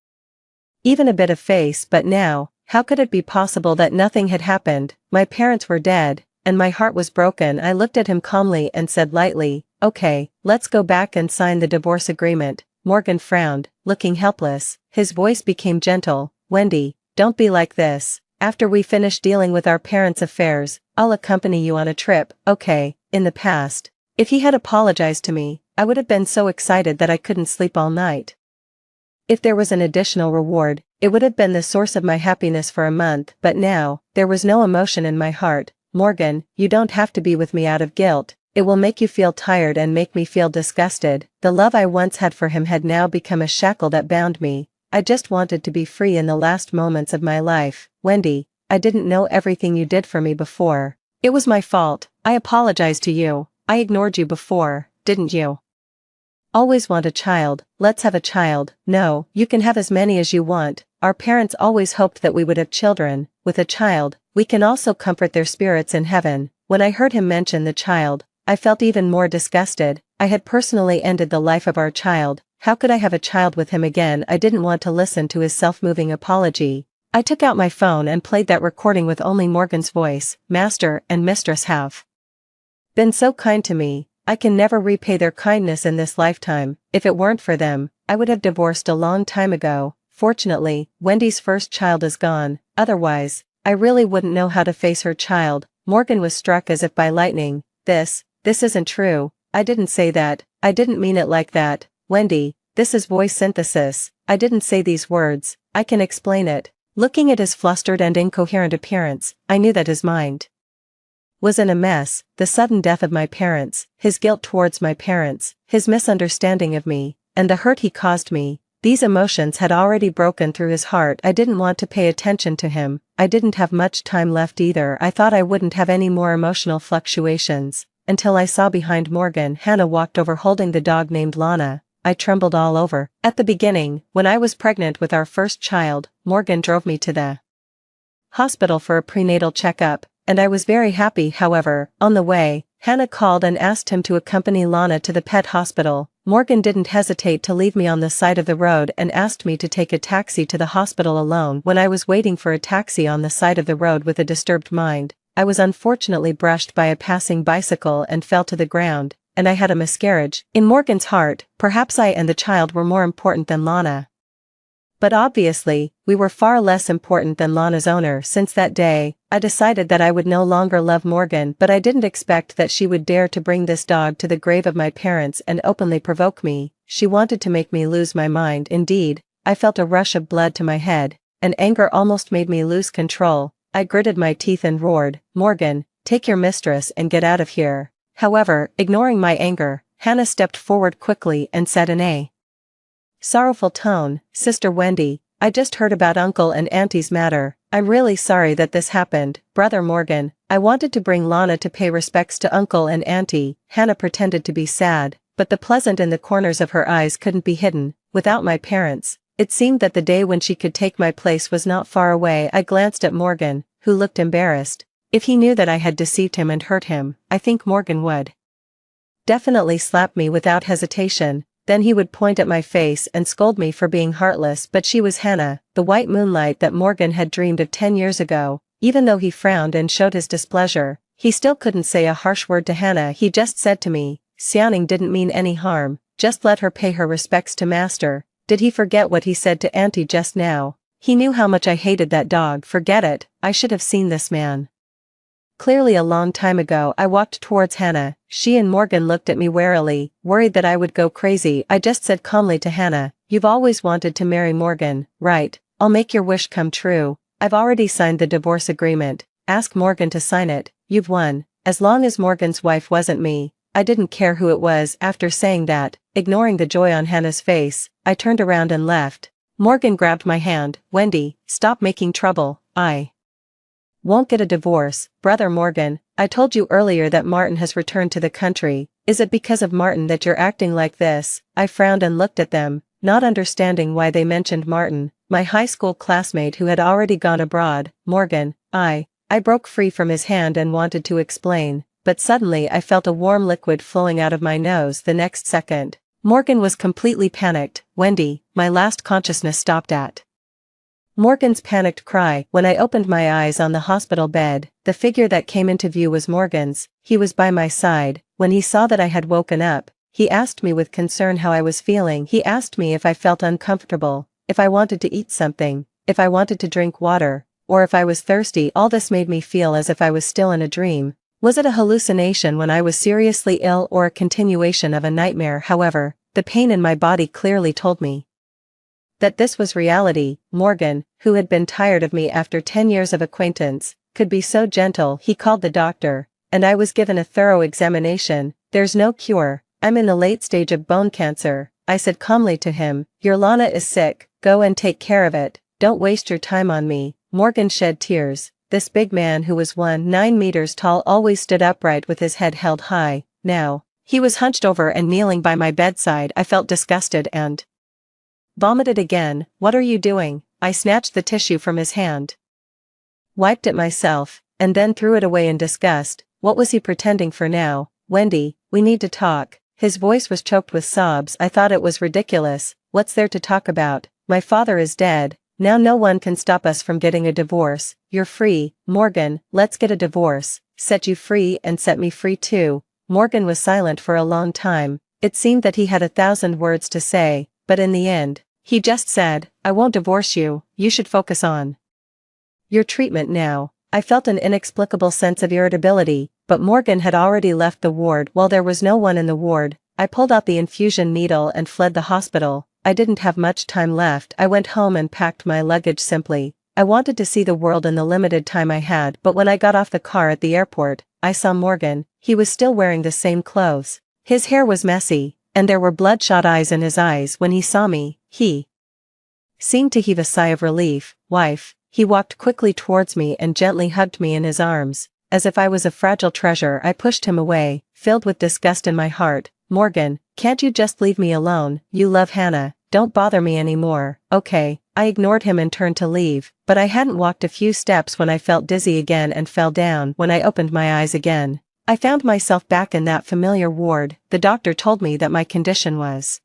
even a bit of face. But now, how could it be possible that nothing had happened? My parents were dead, and my heart was broken. I looked at him calmly and said lightly, "Okay, let's go back and sign the divorce agreement." Morgan frowned, looking helpless. His voice became gentle. "Wendy, don't be like this. After we finish dealing with our parents' affairs, I'll accompany you on a trip, okay?" In the past, if he had apologized to me, I would have been so excited that I couldn't sleep all night. If there was an additional reward, it would have been the source of my happiness for a month. But now, there was no emotion in my heart. "Morgan, you don't have to be with me out of guilt. It will make you feel tired and make me feel disgusted." The love I once had for him had now become a shackle that bound me. I just wanted to be free in the last moments of my life. "Wendy, I didn't know everything you did for me before. It was my fault. I apologize to you. I ignored you before, didn't you? Always want a child, let's have a child." "No, you can have as many as you want. Our parents always hoped that we would have children. With a child, we can also comfort their spirits in heaven." When I heard him mention the child, I felt even more disgusted. I had personally ended the life of our child. How could I have a child with him again? I didn't want to listen to his self-moving apology. I took out my phone and played that recording with only Morgan's voice. "Master and mistress have been so kind to me. I can never repay their kindness in this lifetime. If it weren't for them, I would have divorced a long time ago. Fortunately, Wendy's first child is gone. Otherwise, I really wouldn't know how to face her child." Morgan was struck as if by lightning. This isn't true. I didn't say that. I didn't mean it like that. Wendy, this is voice synthesis. I didn't say these words. I can explain it." Looking at his flustered and incoherent appearance, I knew that his mind was in a mess. The sudden death of my parents, his guilt towards my parents, his misunderstanding of me, and the hurt he caused me, These emotions had already broken through his heart. I didn't want to pay attention to him. I didn't have much time left either. I thought I wouldn't have any more emotional fluctuations, until I saw behind Morgan Hannah walked over holding the dog named Lana. I trembled all over. At the beginning, when I was pregnant with our first child, Morgan drove me to the hospital for a prenatal checkup, and I was very happy. However, on the way, Hannah called and asked him to accompany Lana to the pet hospital. Morgan didn't hesitate to leave me on the side of the road and asked me to take a taxi to the hospital alone. When I was waiting for a taxi on the side of the road with a disturbed mind, I was unfortunately brushed by a passing bicycle and fell to the ground, and I had a miscarriage. In Morgan's heart, perhaps I and the child were more important than Lana. But obviously, we were far less important than Lana's owner. Since that day, I decided that I would no longer love Morgan, but I didn't expect that she would dare to bring this dog to the grave of my parents and openly provoke me. She wanted to make me lose my mind. Indeed, I felt a rush of blood to my head, and anger almost made me lose control. I gritted my teeth and roared, "Morgan, take your mistress and get out of here." However, ignoring my anger, Hannah stepped forward quickly and said in a sorrowful tone, "Sister Wendy, I just heard about Uncle and Auntie's matter. I'm really sorry that this happened, Brother Morgan. I wanted to bring Lana to pay respects to Uncle and Auntie." Hannah pretended to be sad, but the pleasant in the corners of her eyes couldn't be hidden. Without my parents, it seemed that the day when she could take my place was not far away. I glanced at Morgan, who looked embarrassed. If he knew that I had deceived him and hurt him, I think Morgan would definitely slap me without hesitation. Then he would point at my face and scold me for being heartless. But she was Hannah, the white moonlight that Morgan had dreamed of 10 years ago. Even though he frowned and showed his displeasure, he still couldn't say a harsh word to Hannah. He just said to me, "Xiaoning didn't mean any harm, just let her pay her respects to master." Did he forget what he said to Auntie just now? He knew how much I hated that dog. Forget it, I should have seen this man clearly a long time ago. I walked towards Hannah. She and Morgan looked at me warily, worried that I would go crazy. I just said calmly to Hannah, "You've always wanted to marry Morgan, right? I'll make your wish come true. I've already signed the divorce agreement. Ask Morgan to sign it. You've won." As long as Morgan's wife wasn't me, I didn't care who it was. After saying that, ignoring the joy on Hannah's face, I turned around and left. Morgan grabbed my hand. "Wendy, stop making trouble. I won't get a divorce, Brother Morgan. I told you earlier that Martin has returned to the country. Is it because of Martin that you're acting like this?" I frowned and looked at them, not understanding why they mentioned Martin, my high school classmate who had already gone abroad. "Morgan, I broke free from his hand and wanted to explain, but suddenly I felt a warm liquid flowing out of my nose. The next second, Morgan was completely panicked. "Wendy," my last consciousness stopped at Morgan's panicked cry. When I opened my eyes on the hospital bed, the figure that came into view was Morgan's. He was by my side. When he saw that I had woken up, he asked me with concern how I was feeling. He asked me if I felt uncomfortable, if I wanted to eat something, if I wanted to drink water, or if I was thirsty. All this made me feel as if I was still in a dream. Was it a hallucination when I was seriously ill, or a continuation of a nightmare? However, the pain in my body clearly told me that this was reality. Morgan, who had been tired of me after 10 years of acquaintance, could be so gentle. He called the doctor, and I was given a thorough examination. "There's no cure. I'm in the late stage of bone cancer," I said calmly to him. "Your Lana is sick. Go and take care of it. Don't waste your time on me." Morgan shed tears. This big man, who was 19 meters tall, always stood upright with his head held high. Now, he was hunched over and kneeling by my bedside. I felt disgusted and vomited again. "What are you doing?" I snatched the tissue from his hand, wiped it myself, and then threw it away in disgust. What was he pretending for now? "Wendy, we need to talk." His voice was choked with sobs. I thought it was ridiculous. "What's there to talk about? My father is dead. Now no one can stop us from getting a divorce. You're free, Morgan. Let's get a divorce. Set you free and set me free too." Morgan was silent for a long time. It seemed that he had 1,000 words to say, but in the end, he just said, "I won't divorce you. You should focus on your treatment now." I felt an inexplicable sense of irritability, but Morgan had already left the ward. While there was no one in the ward, I pulled out the infusion needle and fled the hospital. I didn't have much time left. I went home and packed my luggage simply. I wanted to see the world in the limited time I had, but when I got off the car at the airport, I saw Morgan. He was still wearing the same clothes. His hair was messy, and there were bloodshot eyes in his eyes. When he saw me, he seemed to heave a sigh of relief. Wife. He walked quickly towards me and gently hugged me in his arms. As if I was a fragile treasure, I pushed him away, filled with disgust in my heart. Morgan, can't you just leave me alone? You love Hannah. Don't bother me anymore. Okay. I ignored him and turned to leave, but I hadn't walked a few steps when I felt dizzy again and fell down. When I opened my eyes again, I found myself back in that familiar ward. The doctor told me that my condition was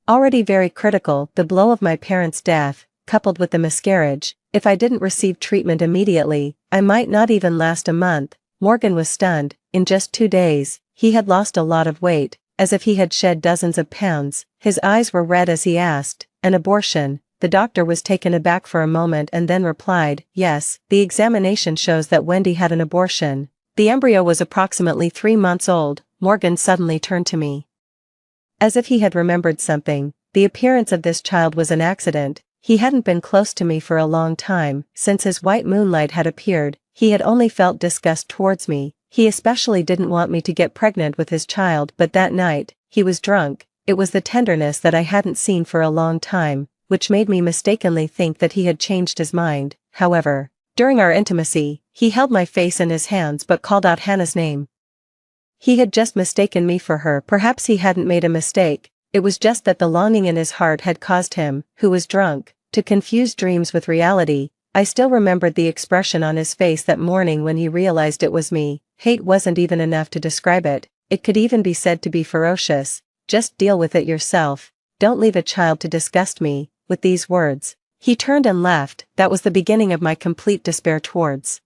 already very critical. The blow of my parents' death, coupled with the miscarriage, if I didn't receive treatment immediately, I might not even last a month. Morgan was stunned. In just 2 days, he had lost a lot of weight, as if he had shed dozens of pounds. His eyes were red as he asked, "An abortion?" The doctor was taken aback for a moment and then replied, "Yes, the examination shows that Wendy had an abortion. The embryo was approximately 3 months old." Morgan suddenly turned to me, as if he had remembered something. The appearance of this child was an accident. He hadn't been close to me for a long time. Since his white moonlight had appeared, he had only felt disgust towards me. He especially didn't want me to get pregnant with his child, but that night, he was drunk. It was the tenderness that I hadn't seen for a long time, which made me mistakenly think that he had changed his mind. However, during our intimacy, he held my face in his hands but called out Hannah's name. He had just mistaken me for her. Perhaps he hadn't made a mistake. It was just that the longing in his heart had caused him, who was drunk, to confuse dreams with reality. I still remembered the expression on his face that morning when he realized it was me. Hate wasn't even enough to describe it. It could even be said to be ferocious. "Just deal with it yourself. Don't leave a child to disgust me." With these words, he turned and left. That was the beginning of my complete despair towards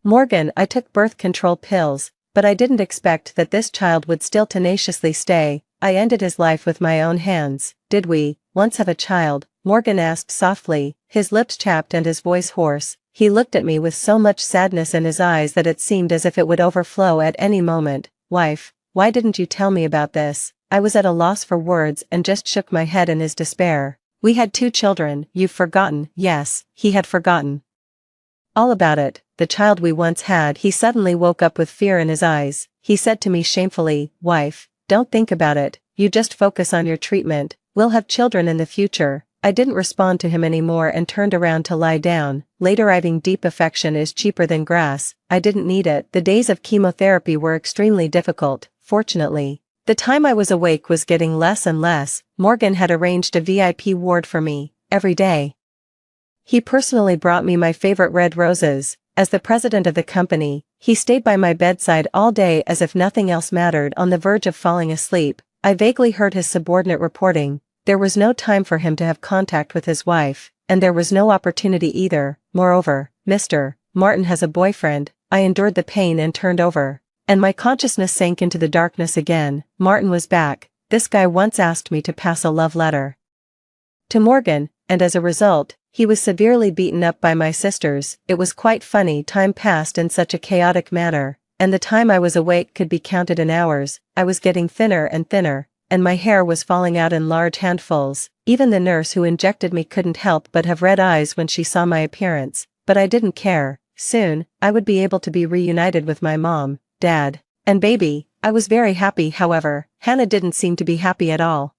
Morgan. I took birth control pills, but I didn't expect that this child would still tenaciously stay. I ended his life with my own hands. "Did we once have a child?" Morgan asked softly, his lips chapped and his voice hoarse. He looked at me with so much sadness in his eyes that it seemed as if it would overflow at any moment. "Wife, why didn't you tell me about this?" I was at a loss for words and just shook my head in his despair. "We had 2 children. You've forgotten." Yes, he had forgotten all about it. "The child we once had." He suddenly woke up with fear in his eyes. He said to me shamefully, "Wife, don't think about it. You just focus on your treatment. We'll have children in the future." I didn't respond to him anymore and turned around to lie down. Later, arriving deep affection is cheaper than grass. I didn't need it. The days of chemotherapy were extremely difficult. Fortunately, the time I was awake was getting less and less. Morgan had arranged a VIP ward for me. Every day, he personally brought me my favorite red roses. As the president of the company, he stayed by my bedside all day as if nothing else mattered. On the verge of falling asleep, I vaguely heard his subordinate reporting. There was no time for him to have contact with his wife, and there was no opportunity either. Moreover, Mr. Martin has a boyfriend. I endured the pain and turned over, and my consciousness sank into the darkness again. Martin was back. This guy once asked me to pass a love letter to Morgan, and as a result, he was severely beaten up by my sisters. It was quite funny. Time passed in such a chaotic manner, and the time I was awake could be counted in hours. I was getting thinner and thinner, and my hair was falling out in large handfuls. Even the nurse who injected me couldn't help but have red eyes when she saw my appearance, but I didn't care. Soon, I would be able to be reunited with my mom, dad, and baby. I was very happy. However, Hannah didn't seem to be happy at all.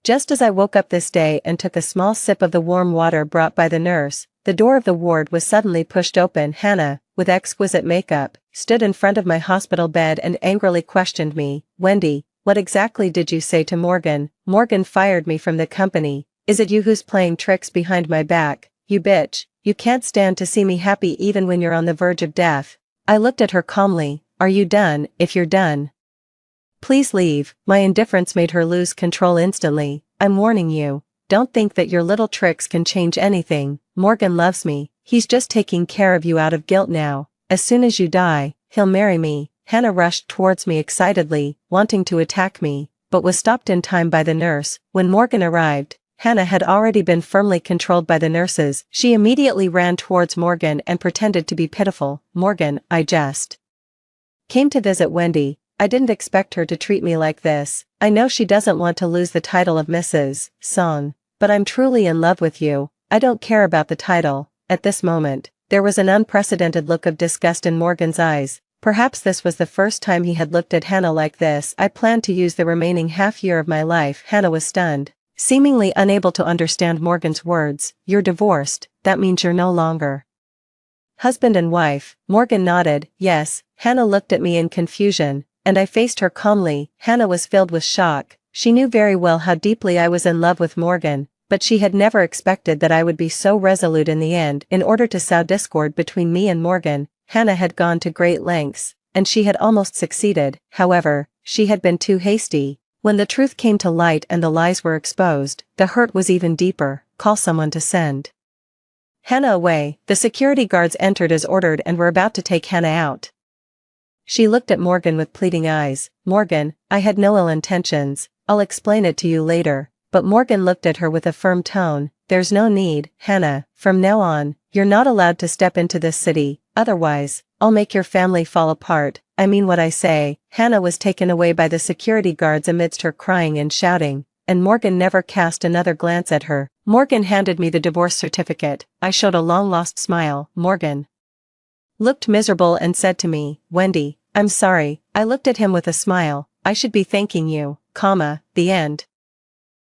Just as I woke up this day and took a small sip of the warm water brought by the nurse, the door of the ward was suddenly pushed open. Hannah, with exquisite makeup, stood in front of my hospital bed and angrily questioned me. "Wendy, what exactly did you say to Morgan?" "Morgan fired me from the company." "Is it you who's playing tricks behind my back? You bitch, you can't stand to see me happy even when you're on the verge of death." I looked at her calmly. "Are you done? If you're done, please leave." My indifference made her lose control instantly. "I'm warning you, don't think that your little tricks can change anything. Morgan loves me. He's just taking care of you out of guilt now. As soon as you die, he'll marry me." Hannah rushed towards me excitedly, wanting to attack me, but was stopped in time by the nurse. When Morgan arrived, Hannah had already been firmly controlled by the nurses. She immediately ran towards Morgan and pretended to be pitiful. "Morgan, I just came to visit Wendy. I didn't expect her to treat me like this. I know she doesn't want to lose the title of Mrs. Song, but I'm truly in love with you. I don't care about the title." At this moment, there was an unprecedented look of disgust in Morgan's eyes. Perhaps this was the first time he had looked at Hannah like this. "I planned to use the remaining half year of my life." Hannah was stunned. Seemingly unable to understand Morgan's words, "You're divorced, that means you're no longer husband and wife." Morgan nodded, "Yes." Hannah looked at me in confusion, and I faced her calmly. Hannah was filled with shock. She knew very well how deeply I was in love with Morgan, but she had never expected that I would be so resolute in the end. In order to sow discord between me and Morgan, Hannah had gone to great lengths, and she had almost succeeded. However, she had been too hasty. When the truth came to light and the lies were exposed, the hurt was even deeper. "Call someone to send Hannah away." The security guards entered as ordered and were about to take Hannah out. She looked at Morgan with pleading eyes. "Morgan, I had no ill intentions, I'll explain it to you later." But Morgan looked at her with a firm tone. "There's no need, Hannah. From now on, you're not allowed to step into this city, otherwise, I'll make your family fall apart. I mean what I say." Hannah was taken away by the security guards amidst her crying and shouting, and Morgan never cast another glance at her. Morgan handed me the divorce certificate. I showed a long-lost smile. Morgan looked miserable and said to me, "Wendy, I'm sorry." I looked at him with a smile. "I should be thanking you, the end."